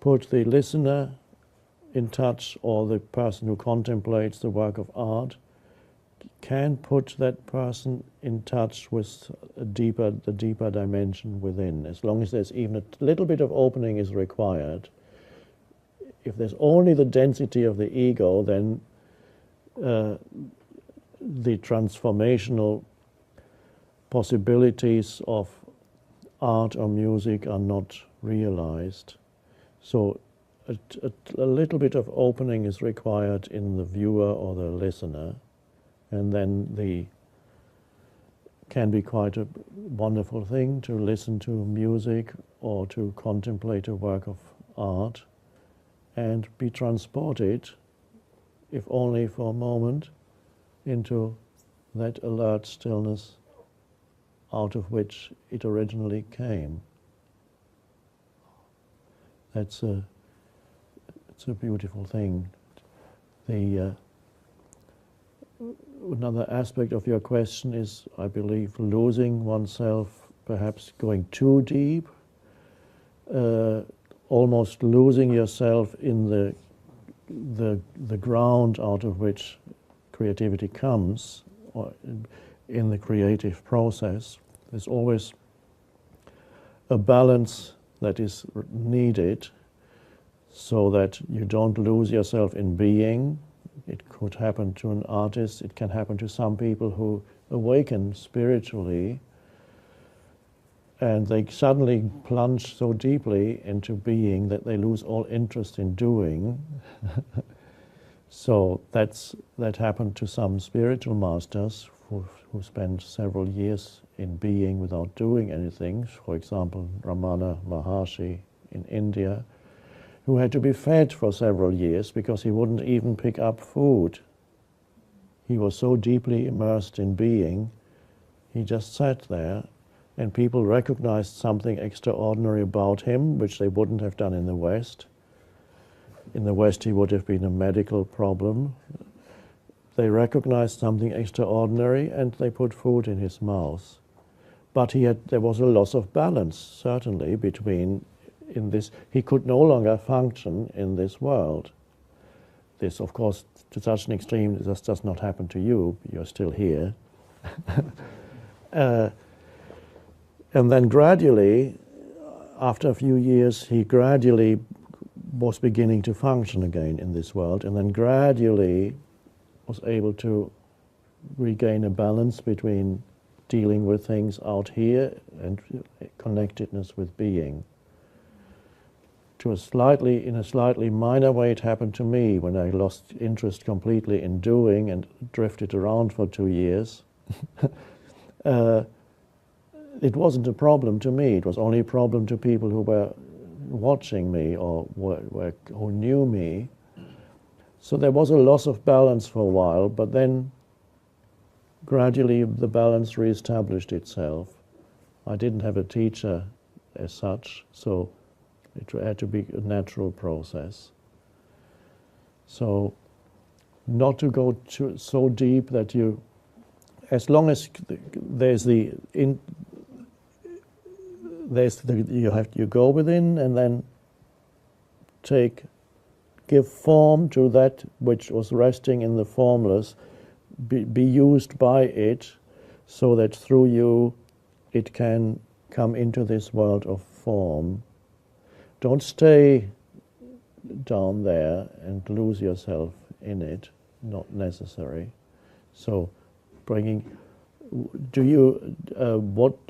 put the listener in touch, or the person who contemplates the work of art can put that person in touch with the deeper dimension within, as long as there's even a little bit of opening is required. If there's only the density of the ego, then the transformational possibilities of art or music are not realized. So a little bit of opening is required in the viewer or the listener, and then can be quite a wonderful thing to listen to music or to contemplate a work of art and be transported, if only for a moment, into that alert stillness out of which it originally came. It's a beautiful thing. Another aspect of your question is, I believe, losing oneself, perhaps going too deep, almost losing yourself in the ground out of which creativity comes, or in the creative process. There's always a balance that is needed so that you don't lose yourself in being. It could happen to an artist, it can happen to some people who awaken spiritually and they suddenly plunge so deeply into being that they lose all interest in doing. So that happened to some spiritual masters who spent several years in being without doing anything. For example, Ramana Maharshi in India, who had to be fed for several years because he wouldn't even pick up food. He was so deeply immersed in being, he just sat there, and people recognized something extraordinary about him, which they wouldn't have done in the West. In the West, he would have been a medical problem. They recognized something extraordinary, and they put food in his mouth. But there was a loss of balance, certainly, he could no longer function in this world. This, of course, to such an extreme, this does not happen to you. You're still here. And then gradually, after a few years, he gradually was beginning to function again in this world, and then gradually was able to regain a balance between dealing with things out here and connectedness with being. In a slightly minor way, it happened to me when I lost interest completely in doing and drifted around for 2 years. It wasn't a problem to me. It was only a problem to people who were watching me or who knew me. So there was a loss of balance for a while, but then gradually the balance reestablished itself. I didn't have a teacher as such, so it had to be a natural process. So not to go so deep that as long as you go within and then take give form to that which was resting in the formless, be used by it, so that through you it can come into this world of form. Don't stay down there and lose yourself in it, not necessary. So, what do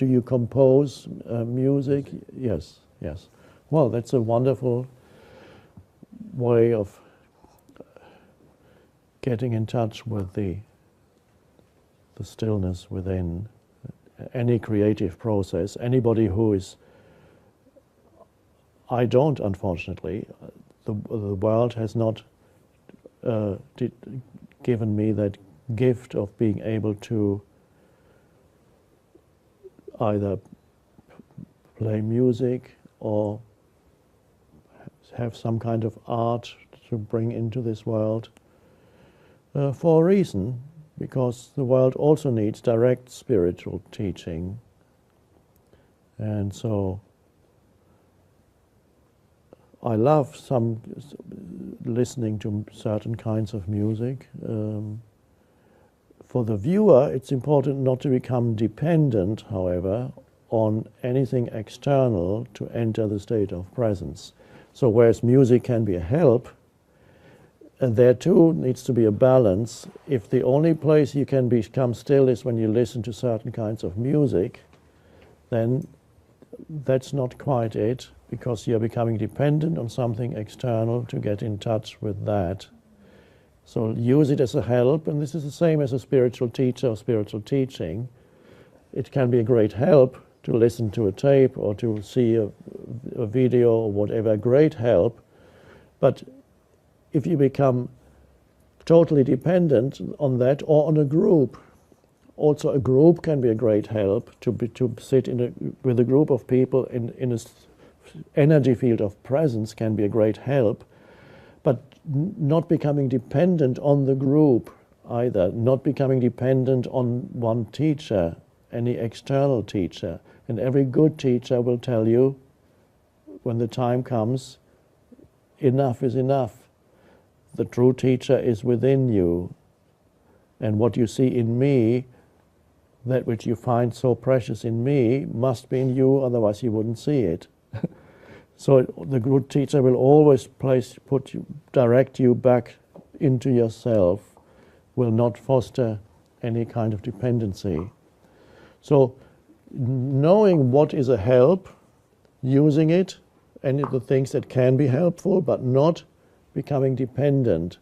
you compose music? Yes. Well, that's a wonderful way of getting in touch with the stillness within. Any creative process, anybody who is, I don't, unfortunately, the world has not given me that gift of being able to either play music or have some kind of art to bring into this world for a reason, because the world also needs direct spiritual teaching. And so I love listening to certain kinds of music. For the viewer, it's important not to become dependent, however, on anything external to enter the state of presence. So whereas music can be a help, and there too needs to be a balance. If the only place you can become still is when you listen to certain kinds of music, then that's not quite it, because you're becoming dependent on something external to get in touch with that. So use it as a help, and this is the same as a spiritual teacher or spiritual teaching. It can be a great help to listen to a tape or to see a video or whatever, great help. But if you become totally dependent on that or on a group, also a group can be a great help to sit with a group of people in an energy field of presence can be a great help, but not becoming dependent on the group either, not becoming dependent on one teacher, any external teacher. And every good teacher will tell you, when the time comes, enough is enough. The true teacher is within you. And what you see in me, that which you find so precious in me, must be in you, otherwise you wouldn't see it. So the good teacher will always direct you back into yourself, will not foster any kind of dependency. So knowing what is a help, using it, any of the things that can be helpful, but not becoming dependent.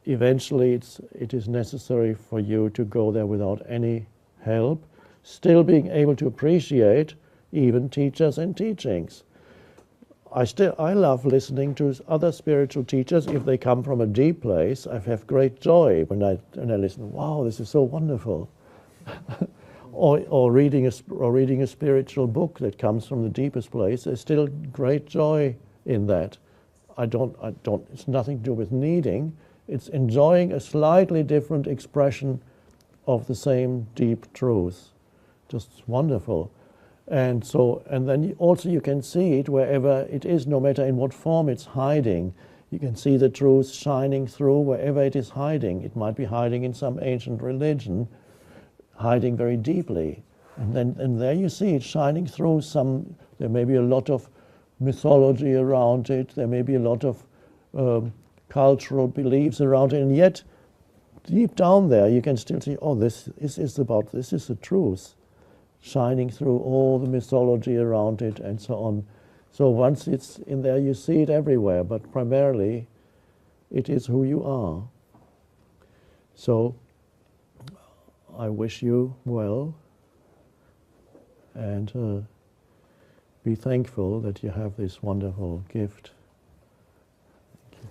Eventually it is necessary for you to go there without any help, still being able to appreciate even teachers and teachings. I love listening to other spiritual teachers. If they come from a deep place, I have great joy when I listen. Wow, this is so wonderful. or reading a spiritual book that comes from the deepest place. There's still great joy in that. It's nothing to do with needing. It's enjoying a slightly different expression of the same deep truth. Just wonderful. And then also you can see it wherever it is, no matter in what form it's hiding. You can see the truth shining through wherever it is hiding. It might be hiding in some ancient religion, hiding very deeply. And there you see it shining through there may be a lot of mythology around it, there may be a lot of cultural beliefs around it, and yet deep down there you can still see, this is the truth, shining through all the mythology around it and so on. So once it's in there, you see it everywhere, but primarily it is who you are. So I wish you well, and be thankful that you have this wonderful gift. Thank you.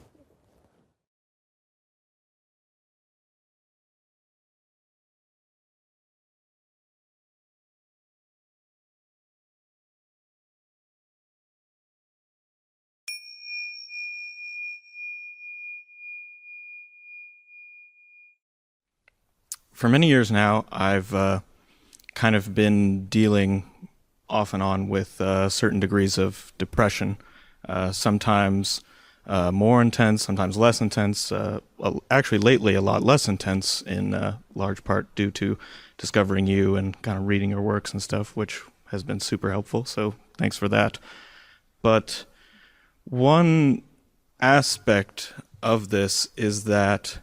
For many years now, I've kind of been dealing off and on with certain degrees of depression. Sometimes more intense, sometimes less intense. Actually, lately, a lot less intense in large part due to discovering you and kind of reading your works and stuff, which has been super helpful. So thanks for that. But one aspect of this is that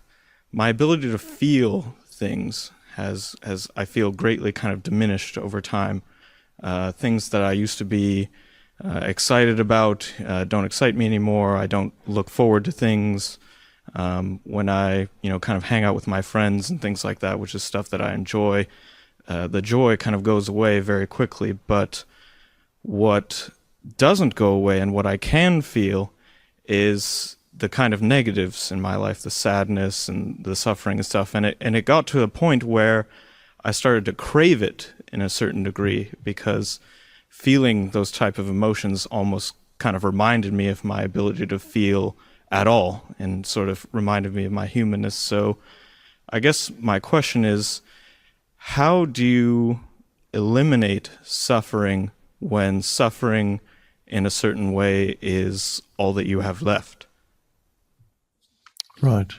my ability to feel things has I feel greatly kind of diminished over time. Things that I used to be excited about don't excite me anymore. I don't look forward to things when I kind of hang out with my friends and things like that, which is stuff that I enjoy. The joy kind of goes away very quickly, but what doesn't go away and what I can feel is the kind of negatives in my life, the sadness and the suffering and stuff. And it got to a point where I started to crave it in a certain degree, because feeling those type of emotions almost kind of reminded me of my ability to feel at all and sort of reminded me of my humanness. So I guess my question is, how do you eliminate suffering when suffering in a certain way is all that you have left? Right.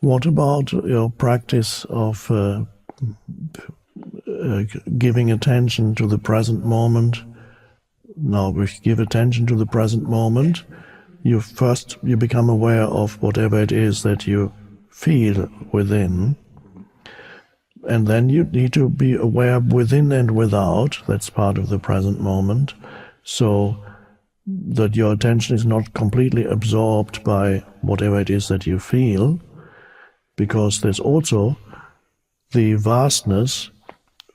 What about your practice of giving attention to the present moment? Now, we give attention to the present moment. You become aware of whatever it is that you feel within. And then you need to be aware within and without. That's part of the present moment. So that your attention is not completely absorbed by whatever it is that you feel, because there's also the vastness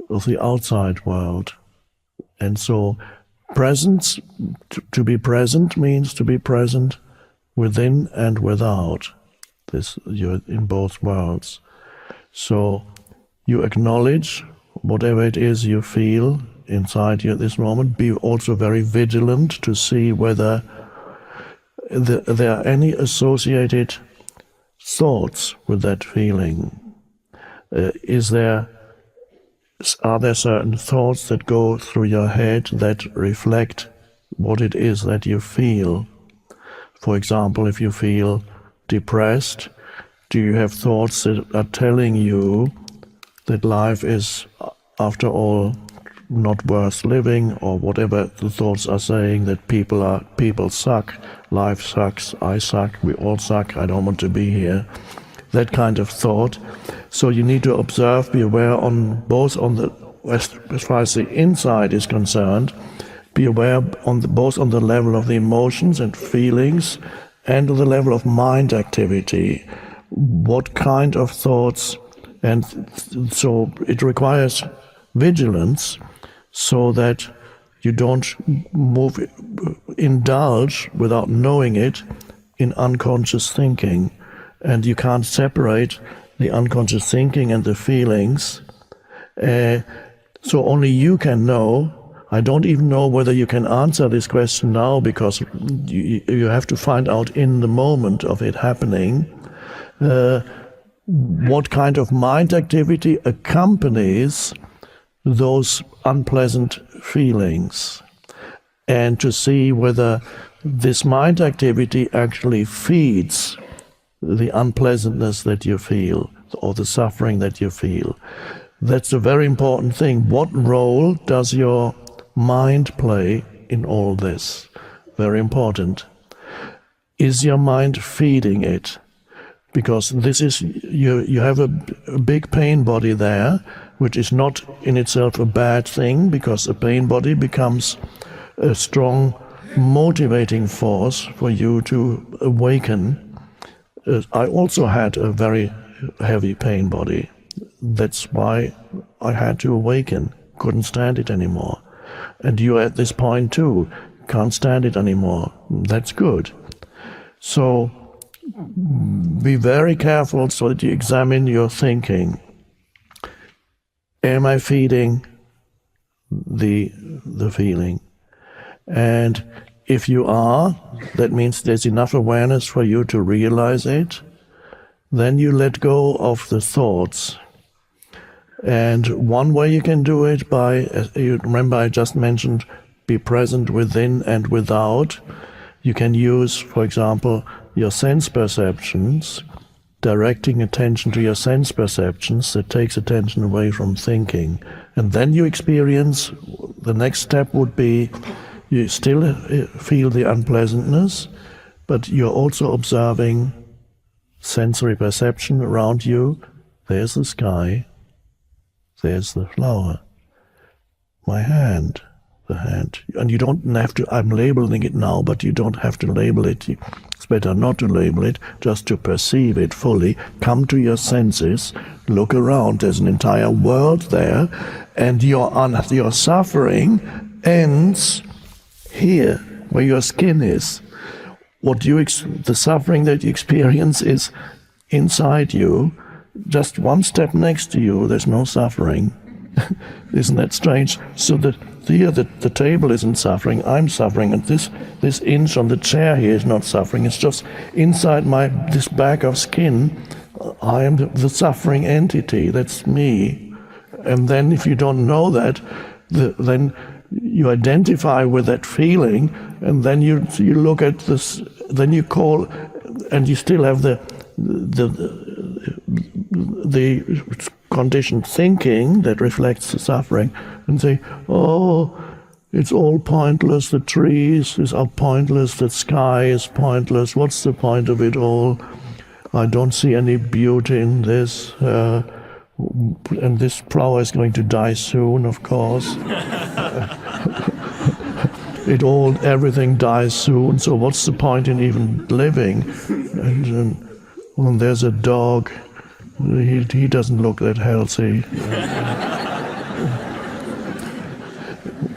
of the outside world. And so presence, to be present means to be present within and without. You're in both worlds. So you acknowledge whatever it is you feel inside you at this moment. Be also very vigilant to see whether there are any associated thoughts with that feeling. Are there certain thoughts that go through your head that reflect what it is that you feel? For example, if you feel depressed, do you have thoughts that are telling you that life is, after all, not worth living, or whatever the thoughts are saying, that people suck, life sucks, I suck, we all suck, I don't want to be here. That kind of thought. So you need to observe, be aware as far as the inside is concerned, be aware both on the level of the emotions and feelings and the level of mind activity. What kind of thoughts, and so it requires vigilance so that you don't indulge without knowing it in unconscious thinking. And you can't separate the unconscious thinking and the feelings. So only you can know. I don't even know whether you can answer this question now, because you have to find out in the moment of it happening what kind of mind activity accompanies those unpleasant feelings, and to see whether this mind activity actually feeds the unpleasantness that you feel or the suffering that you feel. That's a very important thing. What role does your mind play in all this? Very important. Is your mind feeding it? Because this is, you have a big pain body there, which is not in itself a bad thing, because a pain body becomes a strong motivating force for you to awaken. I also had a very heavy pain body. That's why I had to awaken. Couldn't stand it anymore. And you're at this point too. Can't stand it anymore. That's good. So be very careful so that you examine your thinking. Am I feeding the feeling? And if you are, that means there's enough awareness for you to realize it. Then you let go of the thoughts. And one way you can do it you remember I just mentioned, be present within and without. You can use, for example, your sense perceptions, directing attention to your sense perceptions. That takes attention away from thinking. And then you experience, the next step would be, you still feel the unpleasantness, but you're also observing sensory perception around you. There's the sky, there's the flower, my hand, the hand. And you don't have to, I'm labeling it now, but you don't have to label it. It's better not to label it, just to perceive it fully. Come to your senses, look around, there's an entire world there, and your suffering ends here, where your skin is. The suffering that you experience is inside you, just one step next to you. There's no suffering. Isn't that strange? So that here the table isn't suffering, I'm suffering, and this inch on the chair here is not suffering. It's just inside this bag of skin. I am the suffering entity. That's me. And then if you don't know that, then you identify with that feeling, and then you look at this, then you call, and you still have the conditioned thinking that reflects the suffering, and say, oh, it's all pointless, the trees are pointless, the sky is pointless, what's the point of it all? I don't see any beauty in this, and this flower is going to die soon, of course. Everything dies soon, so what's the point in even living? And there's a dog, he doesn't look that healthy.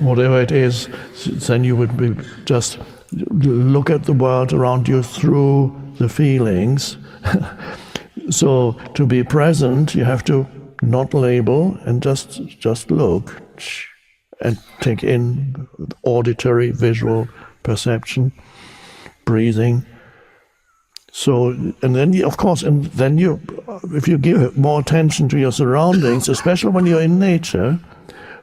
Whatever it is, then you would be just look at the world around you through the feelings. So to be present, you have to not label and just look and take in auditory, visual perception, breathing. So, and then if you give more attention to your surroundings, especially when you're in nature,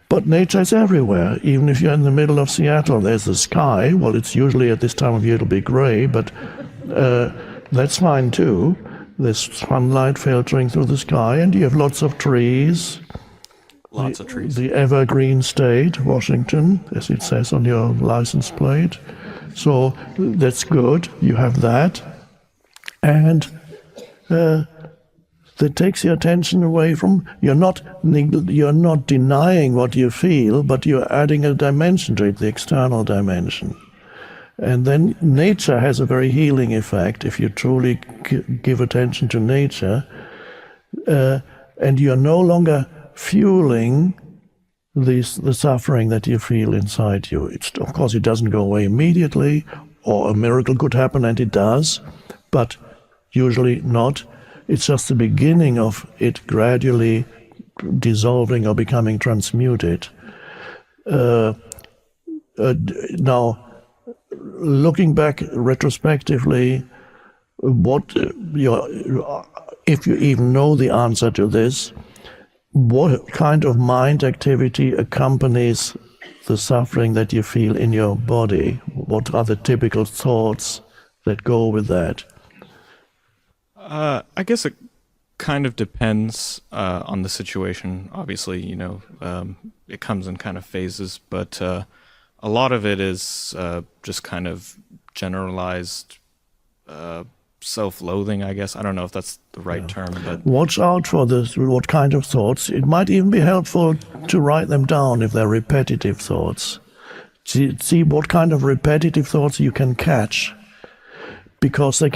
but nature is everywhere. Even if you're in the middle of Seattle, there's the sky. Well, it's usually at this time of year it'll be gray, but that's fine too. There's sunlight filtering through the sky, and you have lots of trees. Lots of trees. The evergreen state, Washington, as it says on your license plate. So that's good. You have that. And that takes your attention away from, you're not denying what you feel, but you're adding a dimension to it, the external dimension. And then nature has a very healing effect if you truly give attention to nature, and you're no longer fueling the suffering that you feel inside you. Of course, it doesn't go away immediately, or a miracle could happen, and it does, but usually not. It's just the beginning of it gradually dissolving or becoming transmuted. Now, looking back retrospectively, if you even know the answer to this, what kind of mind activity accompanies the suffering that you feel in your body? What are the typical thoughts that go with that? I guess it kind of depends on the situation. Obviously, it comes in kind of phases, but a lot of it is just kind of generalized self-loathing, I guess. I don't know if that's the right term, but watch out for what kind of thoughts. It might even be helpful to write them down if they're repetitive thoughts. See what kind of repetitive thoughts you can catch, because they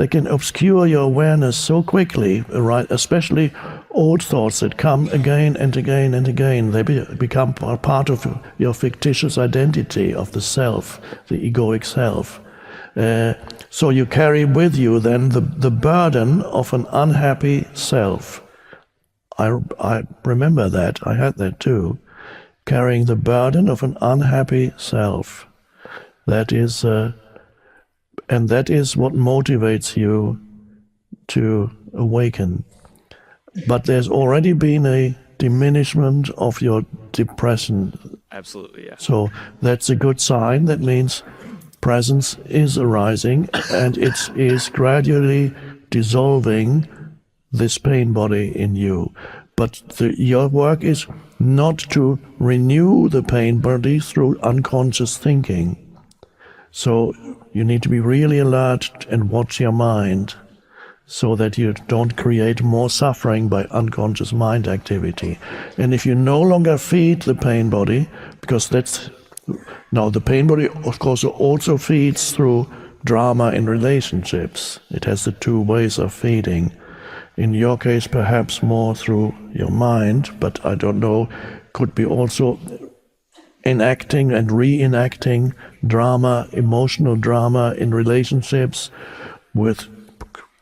can obscure your awareness so quickly, right? Especially old thoughts that come again and again and again. They become part of your fictitious identity of the self, the egoic self. So you carry with you then the burden of an unhappy self. I remember that. I had that too. Carrying the burden of an unhappy self. That is... and that is what motivates you to awaken. But there's already been a diminishment of your depression. Absolutely, yeah. So that's a good sign. That means presence is arising and it is gradually dissolving this pain body in you. But your work is not to renew the pain body through unconscious thinking. So you need to be really alert and watch your mind so that you don't create more suffering by unconscious mind activity. And if you no longer feed the pain body, because that's now the pain body, of course, also feeds through drama in relationships. It has the two ways of feeding. In your case, perhaps more through your mind, but I don't know, could be also enacting and reenacting drama, emotional drama in relationships with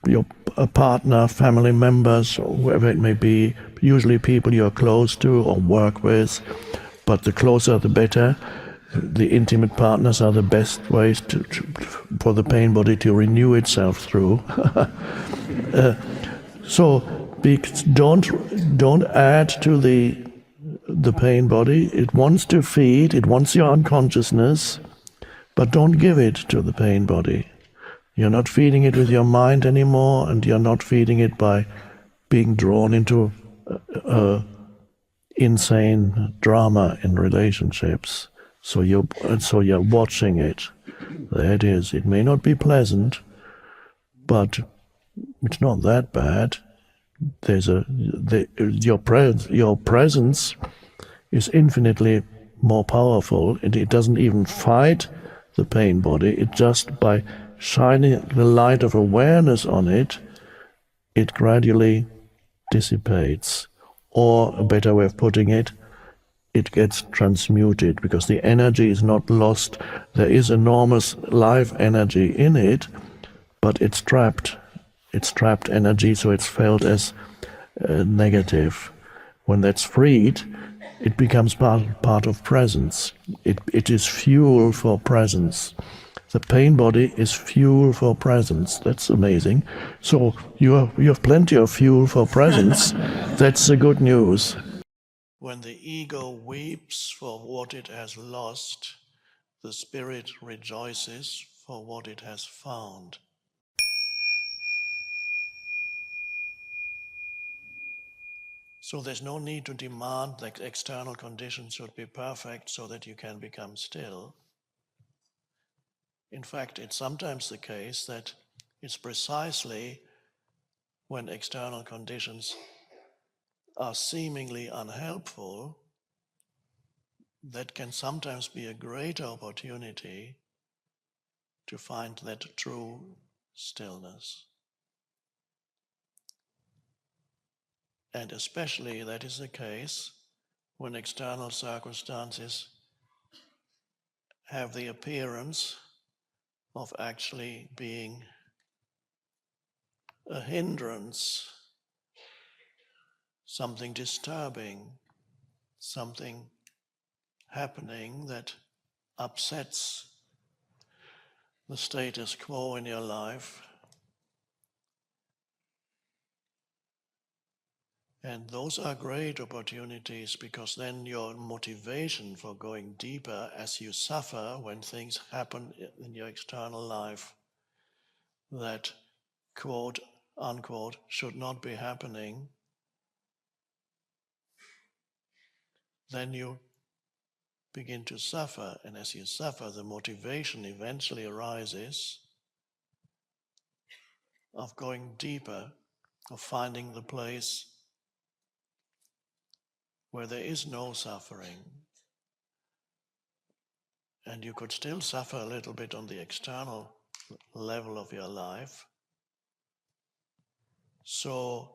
your partner, family members, or whoever it may be, usually people you're close to or work with, but the closer the better. The intimate partners are the best ways for the pain body to renew itself through. So don't add to the pain body. It wants to feed, it wants your unconsciousness, but don't give it to the pain body. You're not feeding it with your mind anymore, and you're not feeding it by being drawn into insane drama in relationships. So you're watching it. There it is. It may not be pleasant, but it's not that bad. Your presence is infinitely more powerful, and it doesn't even fight the pain body. It just, by shining the light of awareness on it, it gradually dissipates. Or a better way of putting it, it gets transmuted, because the energy is not lost. There is enormous life energy in it, but it's trapped. It's trapped energy, so it's felt as negative. When that's freed, it becomes part of presence. It is fuel for presence. The pain body is fuel for presence. That's amazing. So you have plenty of fuel for presence. That's the good news. When the ego weeps for what it has lost, the spirit rejoices for what it has found. So there's no need to demand that external conditions should be perfect so that you can become still. In fact, it's sometimes the case that it's precisely when external conditions are seemingly unhelpful that can sometimes be a great opportunity to find that true stillness. And especially that is the case when external circumstances have the appearance of actually being a hindrance, something disturbing, something happening that upsets the status quo in your life. And those are great opportunities, because then your motivation for going deeper as you suffer when things happen in your external life that, quote unquote, should not be happening, then you begin to suffer. And as you suffer, the motivation eventually arises of going deeper, of finding the place where there is no suffering. And you could still suffer a little bit on the external level of your life. So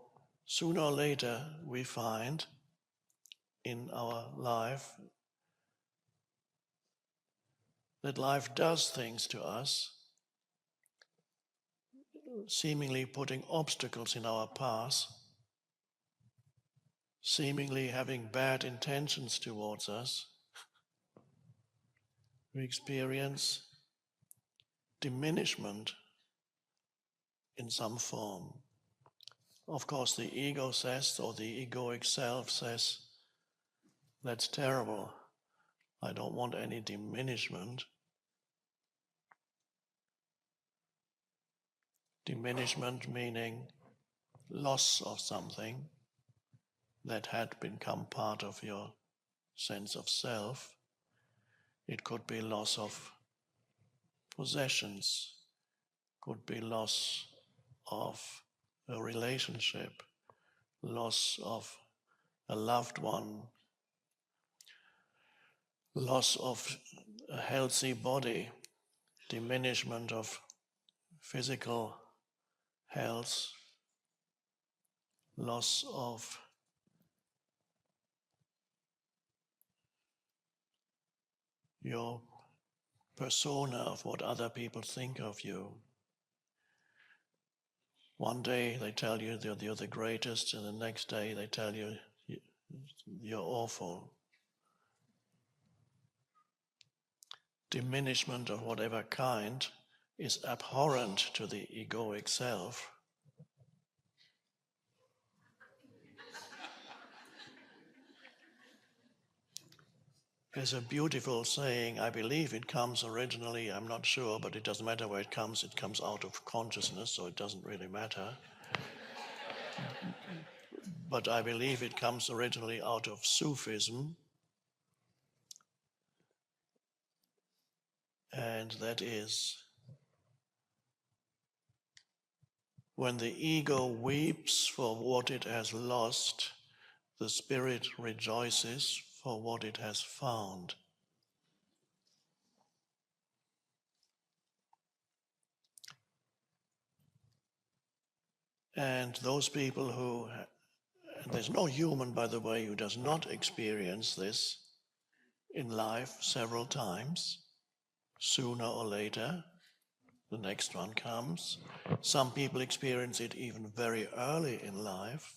sooner or later we find in our life that life does things to us, seemingly putting obstacles in our path, seemingly having bad intentions towards us. We experience diminishment in some form. Of course, the ego says, or the egoic self says, that's terrible. I don't want any diminishment. Diminishment meaning loss of something that had become part of your sense of self. It could be loss of possessions, could be loss of a relationship, loss of a loved one, loss of a healthy body, diminishment of physical health, loss of your persona, of what other people think of you. One day they tell you you're the greatest, and the next day they tell you you're awful. Diminishment of whatever kind is abhorrent to the egoic self. There's a beautiful saying, I believe it comes originally, I'm not sure, but it doesn't matter where it comes out of consciousness, so it doesn't really matter. But I believe it comes originally out of Sufism, and that is, when the ego weeps for what it has lost, the spirit rejoices for what it has found. And those people who, and there's no human, by the way, who does not experience this in life several times. Sooner or later, the next one comes. Some people experience it even very early in life.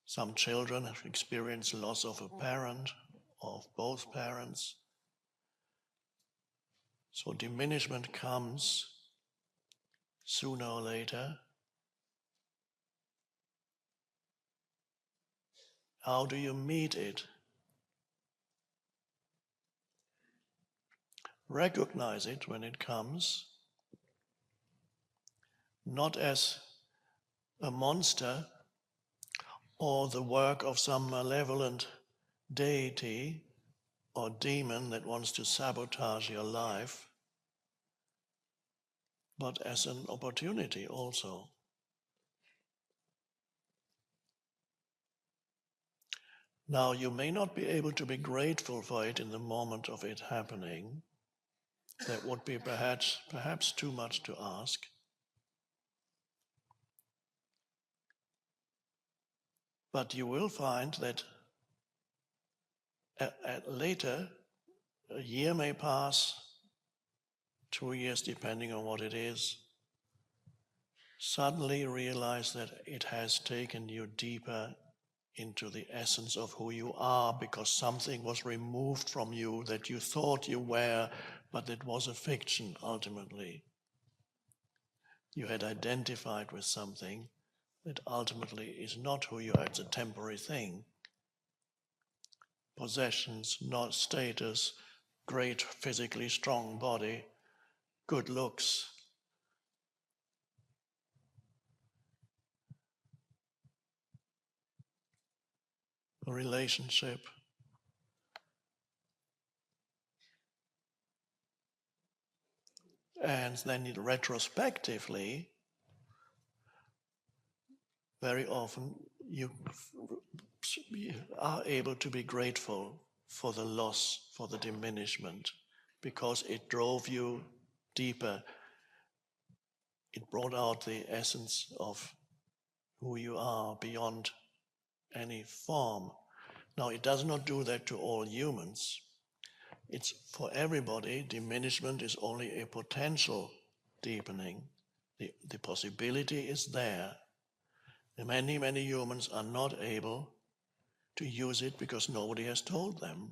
Some children have experienced loss of a parent, of both parents. So diminishment comes sooner or later. How do you meet it? Recognize it when it comes, not as a monster or the work of some malevolent deity or demon that wants to sabotage your life, but as an opportunity also. Now, you may not be able to be grateful for it in the moment of it happening. That would be perhaps too much to ask. But you will find that later, a year may pass, 2 years, depending on what it is, suddenly realize that it has taken you deeper into the essence of who you are, because something was removed from you that you thought you were, but that was a fiction ultimately. You had identified with something that ultimately is not who you are. It's a temporary thing. Possessions, not status, great physically strong body, good looks. A relationship. And then retrospectively, very often you are able to be grateful for the loss, for the diminishment, because it drove you deeper. It brought out the essence of who you are beyond any form. Now, it does not do that to all humans. It's for everybody. Diminishment is only a potential deepening. The possibility is there. Many, many humans are not able to use it because nobody has told them.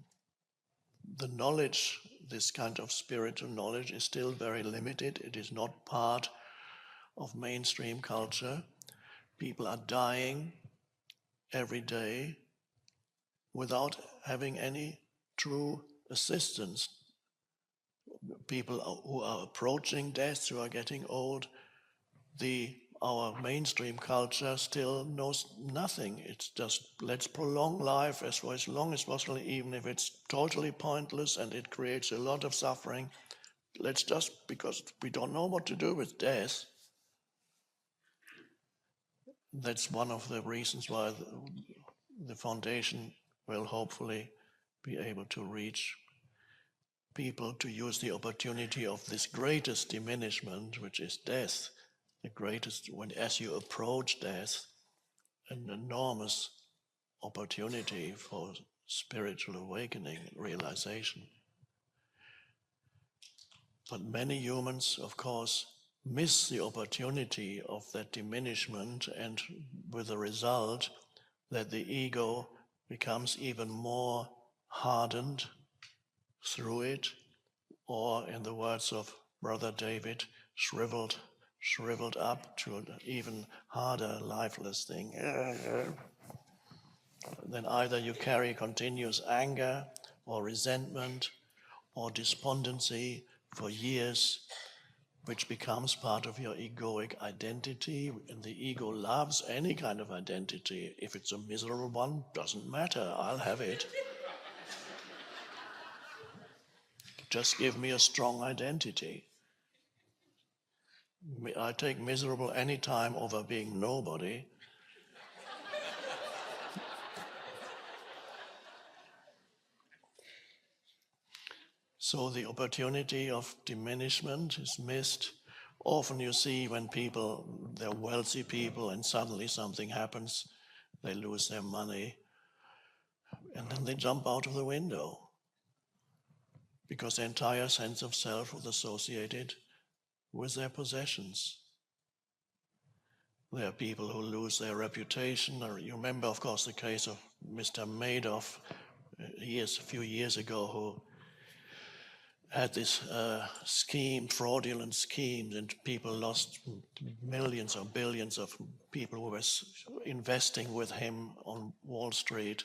The knowledge, this kind of spiritual knowledge, is still very limited. It is not part of mainstream culture. People are dying every day without having any true assistance. People who are approaching death, who are getting old, our mainstream culture still knows nothing. It's just, let's prolong life for as long as possible, even if it's totally pointless and it creates a lot of suffering. Let's just, because we don't know what to do with death. That's one of the reasons why the foundation will hopefully be able to reach people to use the opportunity of this greatest diminishment, which is death, the greatest, when as you approach death, an enormous opportunity for spiritual awakening and realization. But many humans, of course, miss the opportunity of that diminishment, and with the result that the ego becomes even more hardened through it, or in the words of Brother David, shriveled up to an even harder, lifeless thing. Then either you carry continuous anger or resentment or despondency for years, which becomes part of your egoic identity. And the ego loves any kind of identity. If it's a miserable one, doesn't matter, I'll have it. Just give me a strong identity. I take miserable any time over being nobody. So the opportunity of diminishment is missed. Often you see when they're wealthy people, and suddenly something happens, they lose their money, and then they jump out of the window because their entire sense of self was associated with their possessions. There are people who lose their reputation. Or you remember, of course, the case of Mr. Madoff a few years ago, who had this fraudulent schemes, and people lost millions or billions of people who were investing with him on Wall Street.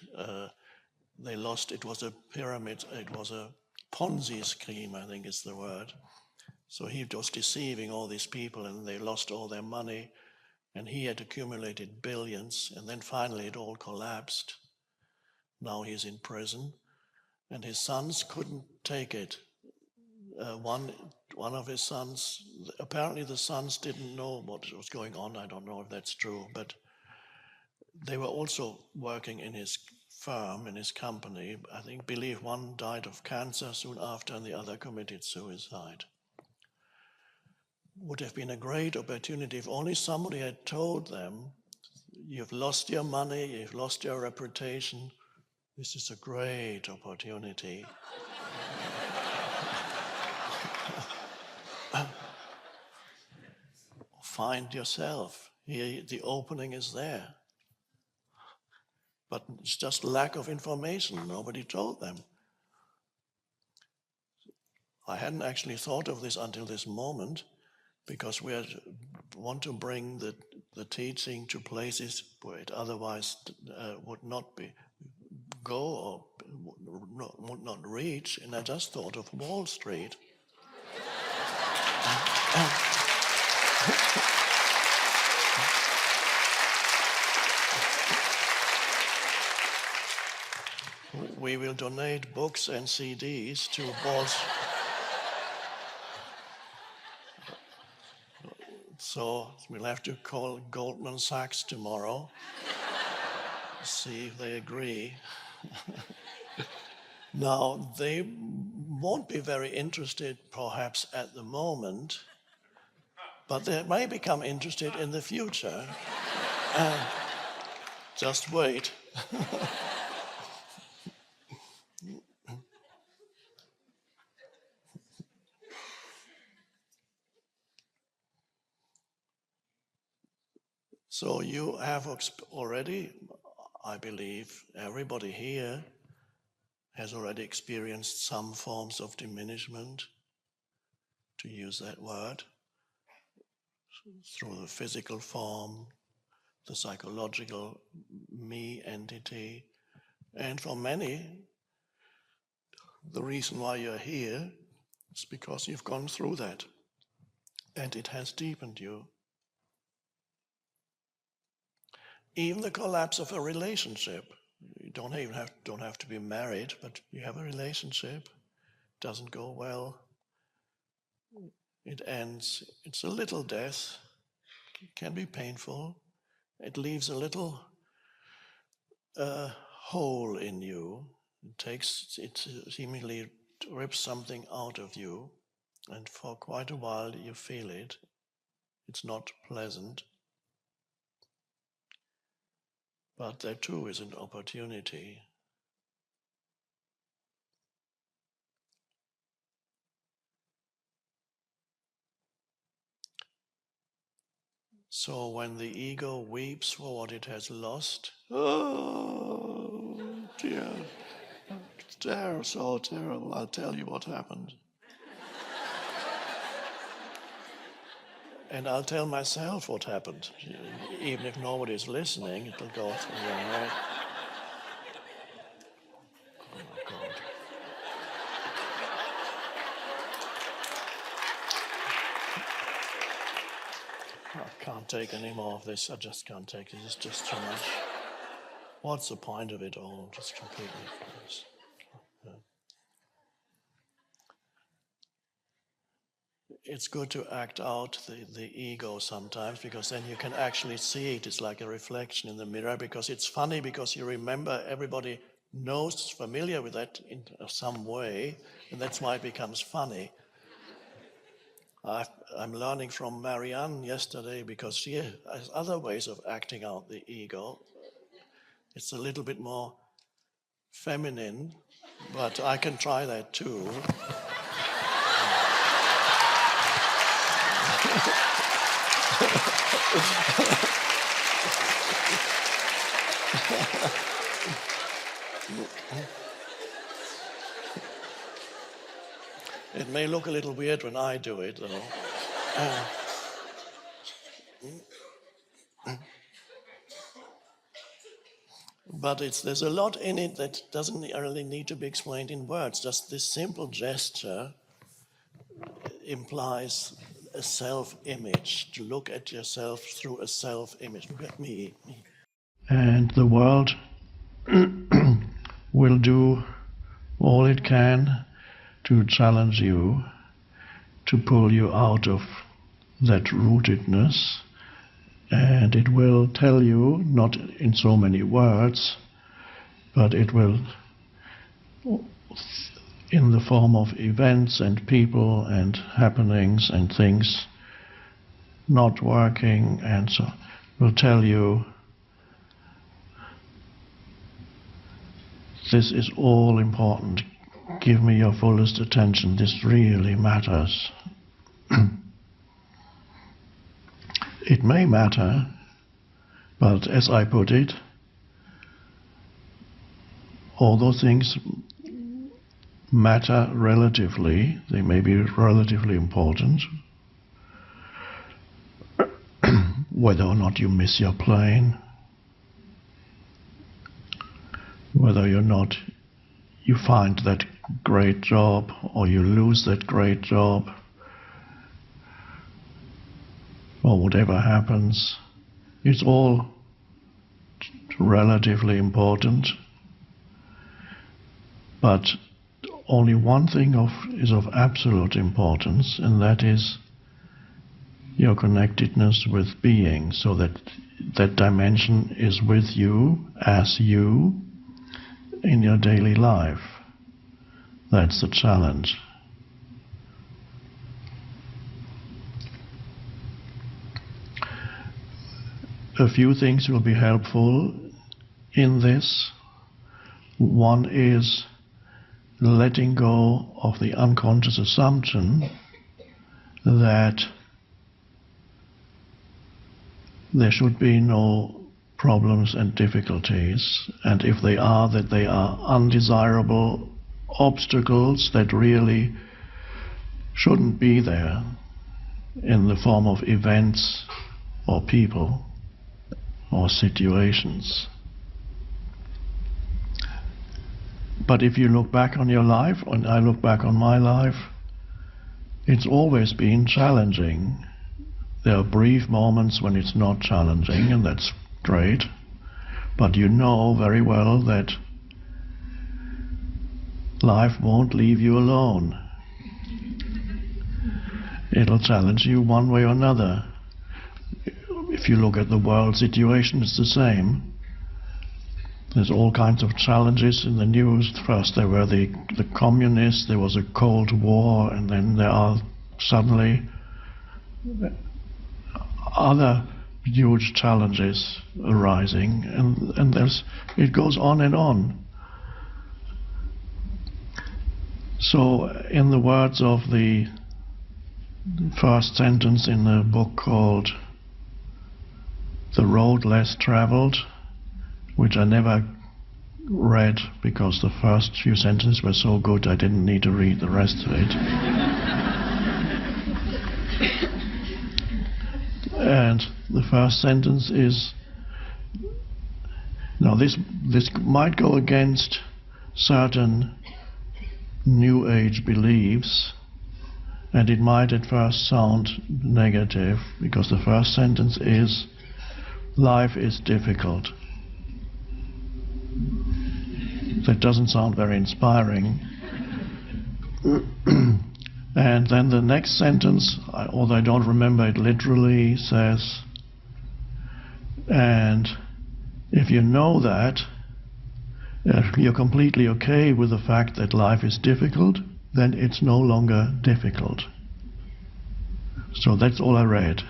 They lost, it was a pyramid, it was a Ponzi scheme, I think is the word. So he was deceiving all these people, and they lost all their money, and he had accumulated billions, and then finally it all collapsed. Now he's in prison, and his sons couldn't take it. One of his sons, apparently the sons didn't know what was going on. I don't know if that's true, but they were also working in his firm, in his company. I believe one died of cancer soon after, and the other committed suicide. Would have been a great opportunity if only somebody had told them, you've lost your money, you've lost your reputation. This is a great opportunity. Find yourself. Here, the opening is there. But it's just lack of information. Nobody told them. I hadn't actually thought of this until this moment, because we want to bring the teaching to places where it otherwise would not go or would not reach. And I just thought of Wall Street. We will donate books and CDs to Wall Street. So we'll have to call Goldman Sachs tomorrow, see if they agree. Now, they won't be very interested perhaps at the moment, but they may become interested in the future. Just wait. So you have already, I believe, everybody here has already experienced some forms of diminishment, to use that word, through the physical form, the psychological me entity. And for many, the reason why you're here is because you've gone through that, and it has deepened you. Even the collapse of a relationship. You don't have to be married, but you have a relationship, doesn't go well, it ends. It's a little death, it can be painful. It leaves a little hole in you. It seemingly rips something out of you, and for quite a while you feel it. It's not pleasant. But there too is an opportunity. So when the ego weeps for what it has lost, oh dear, so terrible, I'll tell you what happened. And I'll tell myself what happened. Even if nobody's listening, it'll go through your head. Oh my God. I can't take any more of this. I just can't take it. It's just too much. What's the point of it all? Just completely false. It's good to act out the ego sometimes, because then you can actually see it. It's like a reflection in the mirror, because it's funny, because you remember everybody knows, familiar with that in some way, and that's why it becomes funny. I'm learning from Marianne yesterday, because she has other ways of acting out the ego. It's a little bit more feminine, but I can try that too. It may look a little weird when I do it, though. But there's a lot in it that doesn't really need to be explained in words. Just this simple gesture implies a self-image, to look at yourself through a self-image. Look at me. And the world will do all it can to challenge you, to pull you out of that rootedness, and it will tell you, not in so many words, but it will, in the form of events and people and happenings and things not working, and so will tell you, this is all important. Give me your fullest attention. This really matters. It may matter, but as I put it, all those things matter relatively. They may be relatively important. Whether or not you miss your plane, whether you find that great job or you lose that great job, or whatever happens, it's all relatively important. But only one thing is of absolute importance, and that is your connectedness with being, so that that dimension is with you as you in your daily life. That's the challenge. A few things will be helpful in this. One is letting go of the unconscious assumption that there should be no problems and difficulties, and if they are, that they are undesirable obstacles that really shouldn't be there in the form of events or people or or situations. But if you look back on your life, and I look back on my life, it's always been challenging. There are brief moments when it's not challenging, and that's great. But you know very well that life won't leave you alone. It'll challenge you one way or another. If you look at the world situation, it's the same. There's all kinds of challenges in the news. First there were the communists, there was a Cold War, and then there are suddenly other huge challenges arising, and it goes on and on. So, in the words of the first sentence in a book called The Road Less Traveled, which I never read because the first few sentences were so good I didn't need to read the rest of it. And the first sentence is, now this might go against certain New Age beliefs, and it might at first sound negative, because the first sentence is, life is difficult. That doesn't sound very inspiring. And then the next sentence, although I don't remember it literally, says, and if you know that, you're completely okay with the fact that life is difficult, then it's no longer difficult. So that's all I read.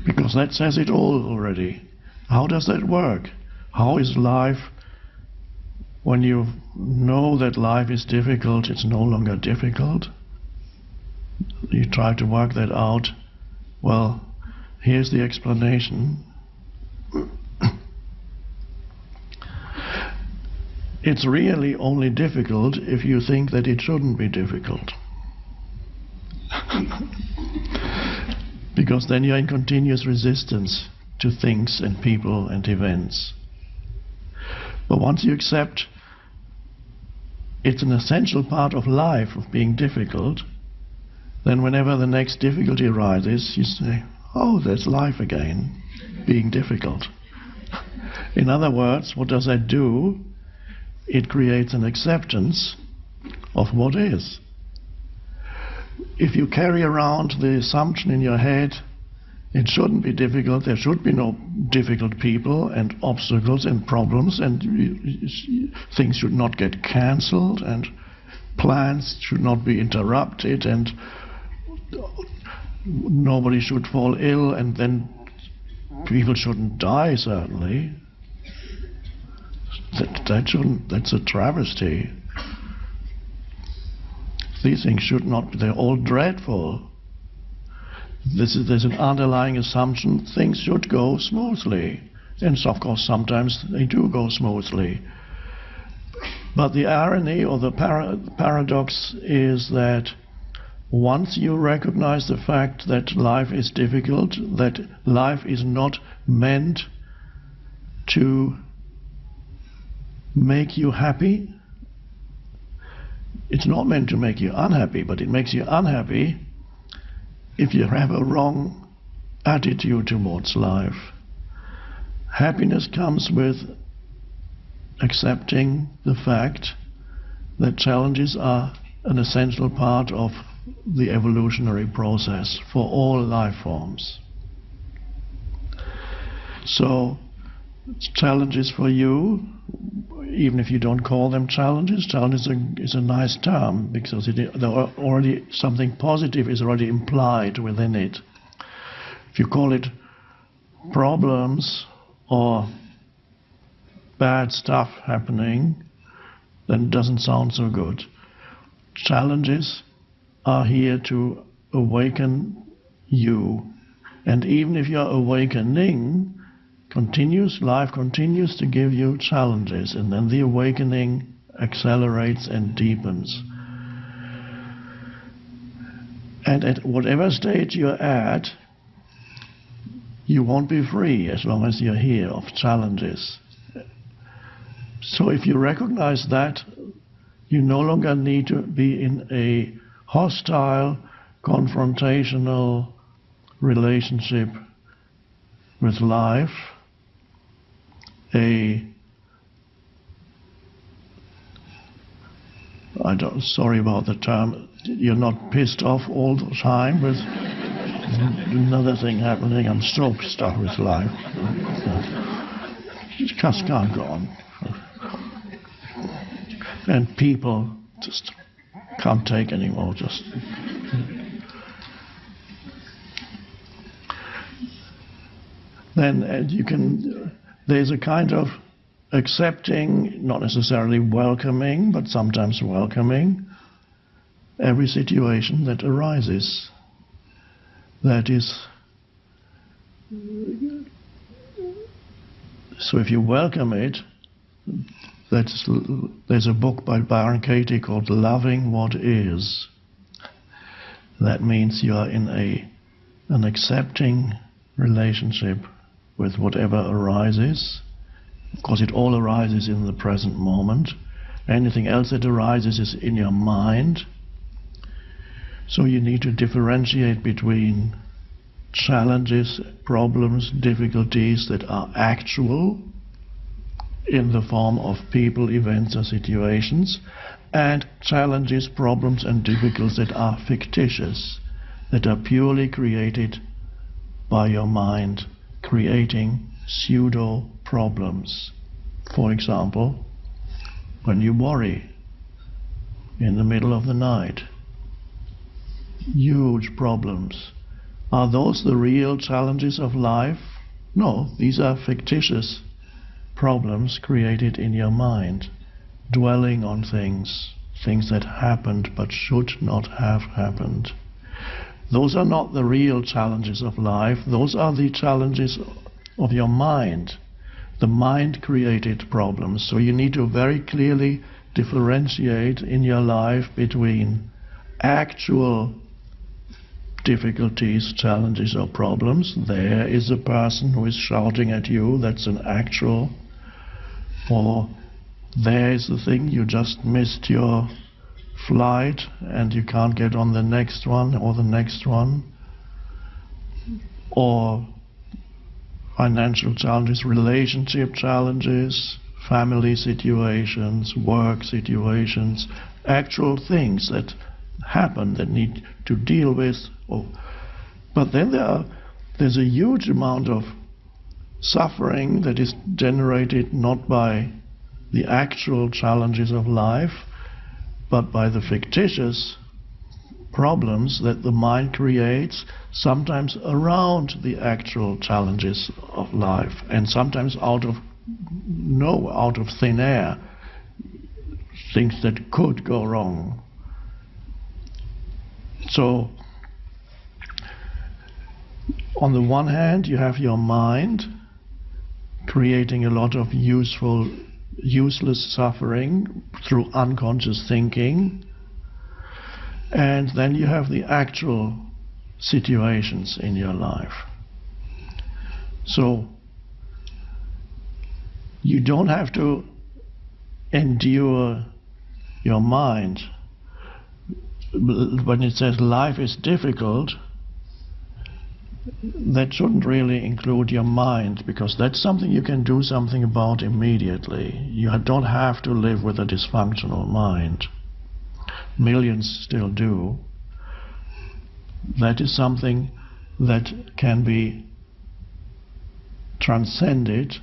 Because that says it all already. How does that work? How is life, when you know that life is difficult, it's no longer difficult? You try to work that out. Well, here's the explanation. It's really only difficult if you think that it shouldn't be difficult. Because then you're in continuous resistance to things and people and events. But once you accept it's an essential part of life, of being difficult, then whenever the next difficulty arises, you say, oh, there's life again, being difficult. In other words, what does that do? It creates an acceptance of what is. If you carry around the assumption in your head, it shouldn't be difficult, there should be no difficult people and obstacles and problems, and things should not get cancelled, and plans should not be interrupted, and nobody should fall ill, and then people shouldn't die, certainly. That's a travesty. These things should not, they're all dreadful. There's an underlying assumption things should go smoothly. And so, of course, sometimes they do go smoothly. But the irony or the paradox is that once you recognize the fact that life is difficult, that life is not meant to make you happy, it's not meant to make you unhappy, but it makes you unhappy if you have a wrong attitude towards life. Happiness comes with accepting the fact that challenges are an essential part of the evolutionary process for all life forms. So, challenges for you, even if you don't call them challenges, challenge is a nice term, because already something positive is already implied within it. If you call it problems or bad stuff happening, then it doesn't sound so good. Challenges are here to awaken you, and even if you're awakening, life continues to give you challenges, and then the awakening accelerates and deepens. And at whatever stage you're at, you won't be free as long as you're here of challenges. So if you recognize that, you no longer need to be in a hostile, confrontational relationship with life, sorry about the term, you're not pissed off all the time with another thing happening, I'm so pissed off with life. It just can't go on. And people just can't take anymore, just. Then there's a kind of accepting, not necessarily welcoming, but sometimes welcoming every situation that arises. That is, so if you welcome it, there's a book by Byron Katie called Loving What Is. That means you are in an accepting relationship with whatever arises. Of course, it all arises in the present moment. Anything else that arises is in your mind. So you need to differentiate between challenges, problems, difficulties that are actual in the form of people, events, or situations, and challenges, problems, and difficulties that are fictitious, that are purely created by your mind, creating pseudo problems. For example, when you worry in the middle of the night, huge problems. Are those the real challenges of life? No, these are fictitious problems created in your mind, dwelling on things that happened but should not have happened. Those are not the real challenges of life. Those are the challenges of your mind, the mind-created problems. So you need to very clearly differentiate in your life between actual difficulties, challenges, or problems. There is a person who is shouting at you, that's an actual. Or there is the thing, you just missed your flight and you can't get on the next one or the next one. Or financial challenges, relationship challenges, family situations, work situations, actual things that happen that need to deal with. But then there's a huge amount of suffering that is generated not by the actual challenges of life, but by the fictitious problems that the mind creates, sometimes around the actual challenges of life, and sometimes out of thin air, things that could go wrong. So, on the one hand, you have your mind creating a lot of useless suffering through unconscious thinking, and then you have the actual situations in your life. So you don't have to endure your mind. When it says life is difficult, that shouldn't really include your mind, because that's something you can do something about immediately. You don't have to live with a dysfunctional mind. Millions still do. That is something that can be transcended,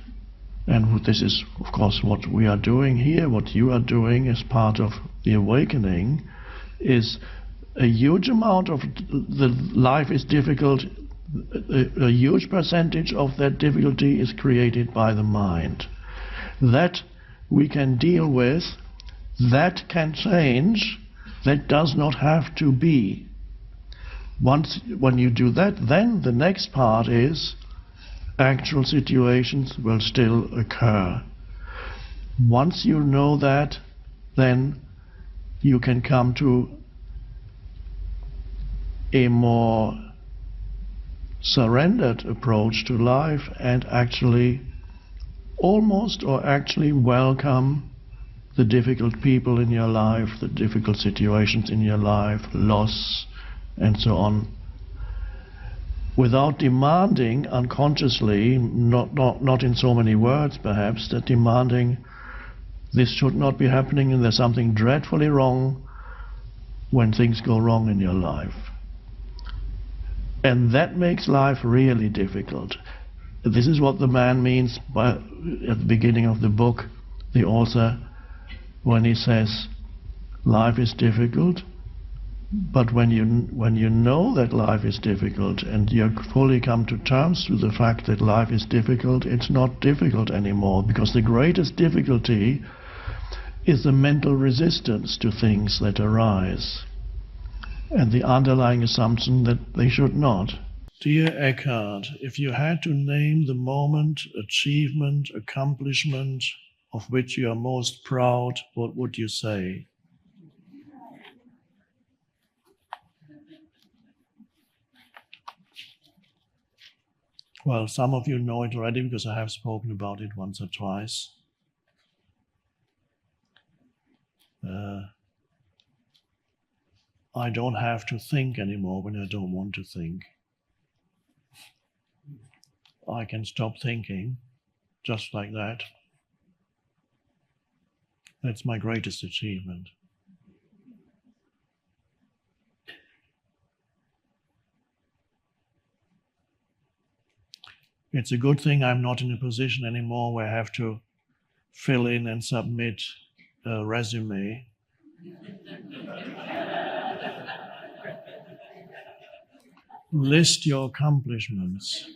and this is, of course, what we are doing here, what you are doing as part of the awakening, is a huge amount of the life is difficult. A huge percentage of that difficulty is created by the mind. That we can deal with, that can change, that does not have to be. When you do that, then the next part is actual situations will still occur. Once you know that, then you can come to a more surrendered approach to life and actually almost or actually welcome the difficult people in your life, the difficult situations in your life, loss, and so on, without demanding unconsciously, not in so many words perhaps, that demanding this should not be happening and there's something dreadfully wrong when things go wrong in your life. And that makes life really difficult. This is what the man means by, at the beginning of the book, the author, when he says, life is difficult, but when you know that life is difficult and you fully come to terms with the fact that life is difficult, it's not difficult anymore, because the greatest difficulty is the mental resistance to things that arise and the underlying assumption that they should not. Dear Eckhart, if you had to name the moment, achievement, accomplishment of which you are most proud, what would you say? Well, some of you know it already because I have spoken about it once or twice. I don't have to think anymore when I don't want to think. I can stop thinking just like that. That's my greatest achievement. It's a good thing I'm not in a position anymore where I have to fill in and submit a resume. List your accomplishments.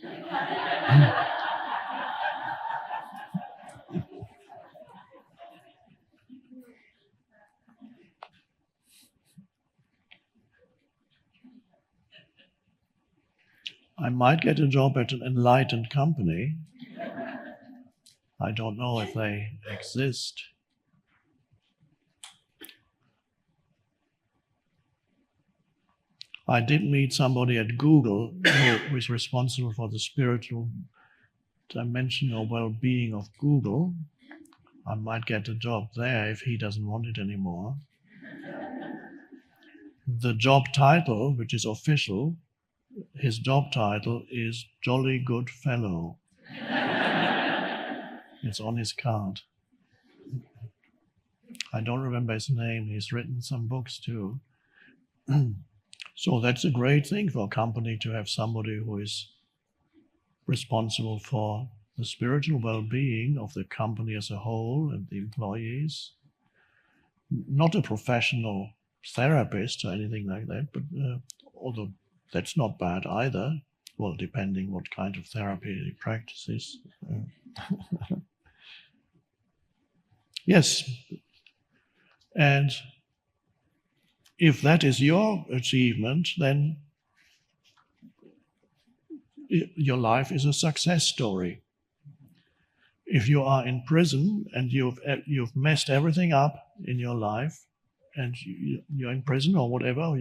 I might get a job at an enlightened company. I don't know if they exist. I did meet somebody at Google who is responsible for the spiritual dimension or well-being of Google. I might get a job there if he doesn't want it anymore. The job title, which is official, his job title is Jolly Good Fellow. It's on his card. I don't remember his name. He's written some books too. So that's a great thing for a company to have somebody who is responsible for the spiritual well-being of the company as a whole and the employees. Not a professional therapist or anything like that, but although that's not bad either. Well, depending what kind of therapy he practices. Yes. And if that is your achievement, then your life is a success story. If you are in prison and you've messed everything up in your life, and you're in prison or whatever,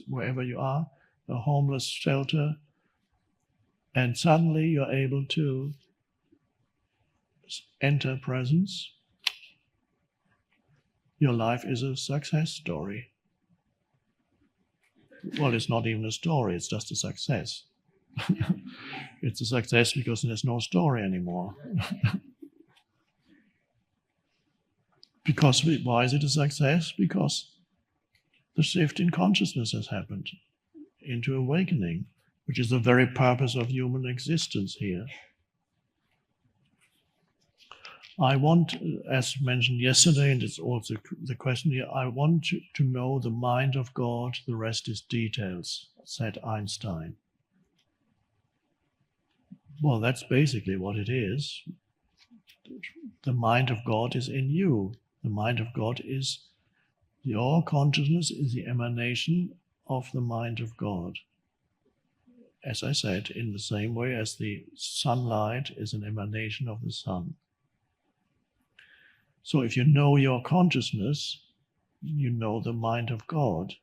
wherever you are, a homeless shelter, and suddenly you're able to enter presence, your life is a success story. Well, it's not even a story, it's just a success. It's a success because there's no story anymore. Because why is it a success? Because the shift in consciousness has happened into awakening, which is the very purpose of human existence here. I want, as mentioned yesterday, and it's also the question here, I want to know the mind of God, the rest is details, said Einstein. Well, that's basically what it is. The mind of God is in you. The mind of God is, your consciousness is the emanation of the mind of God. As I said, in the same way as the sunlight is an emanation of the sun. So if you know your consciousness, you know the mind of God.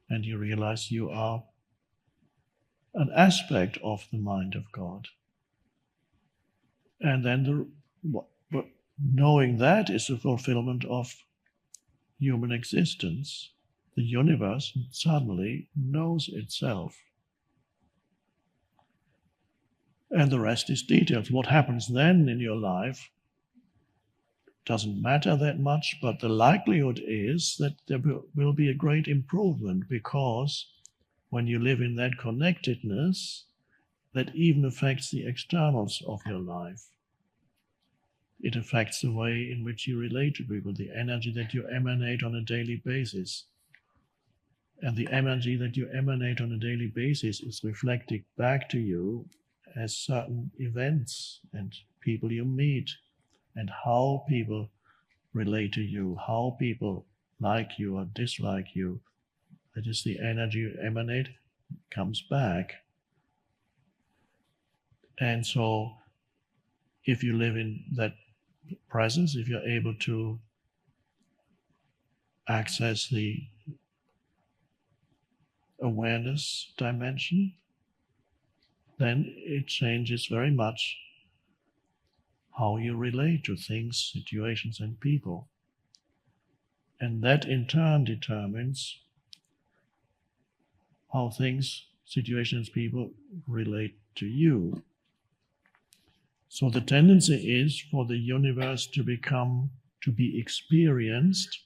And you realize you are an aspect of the mind of God. And then knowing that is the fulfillment of human existence. The universe suddenly knows itself. And the rest is details. What happens then in your life doesn't matter that much, but the likelihood is that there will be a great improvement, because when you live in that connectedness, that even affects the externals of your life. It affects the way in which you relate to people, the energy that you emanate on a daily basis. And the energy that you emanate on a daily basis is reflected back to you as certain events and people you meet, and how people relate to you, how people like you or dislike you. That is the energy you emanate, comes back. And so if you live in that presence, if you're able to access the awareness dimension, then it changes very much how you relate to things, situations, and people. And that in turn determines how things, situations, people relate to you. So the tendency is for the universe to be experienced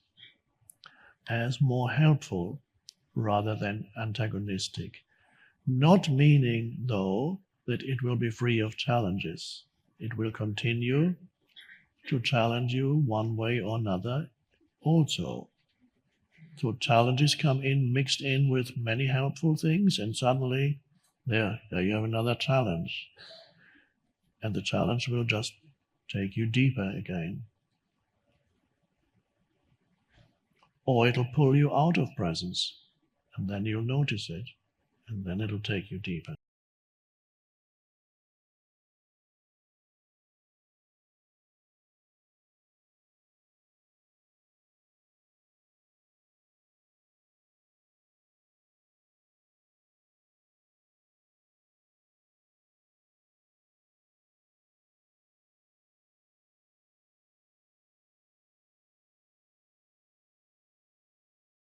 as more helpful rather than antagonistic. Not meaning, though, that it will be free of challenges. It will continue to challenge you one way or another also. So challenges come in, mixed in with many helpful things, and suddenly, there you have another challenge. And the challenge will just take you deeper again. Or it'll pull you out of presence, and then you'll notice it, and then it'll take you deeper.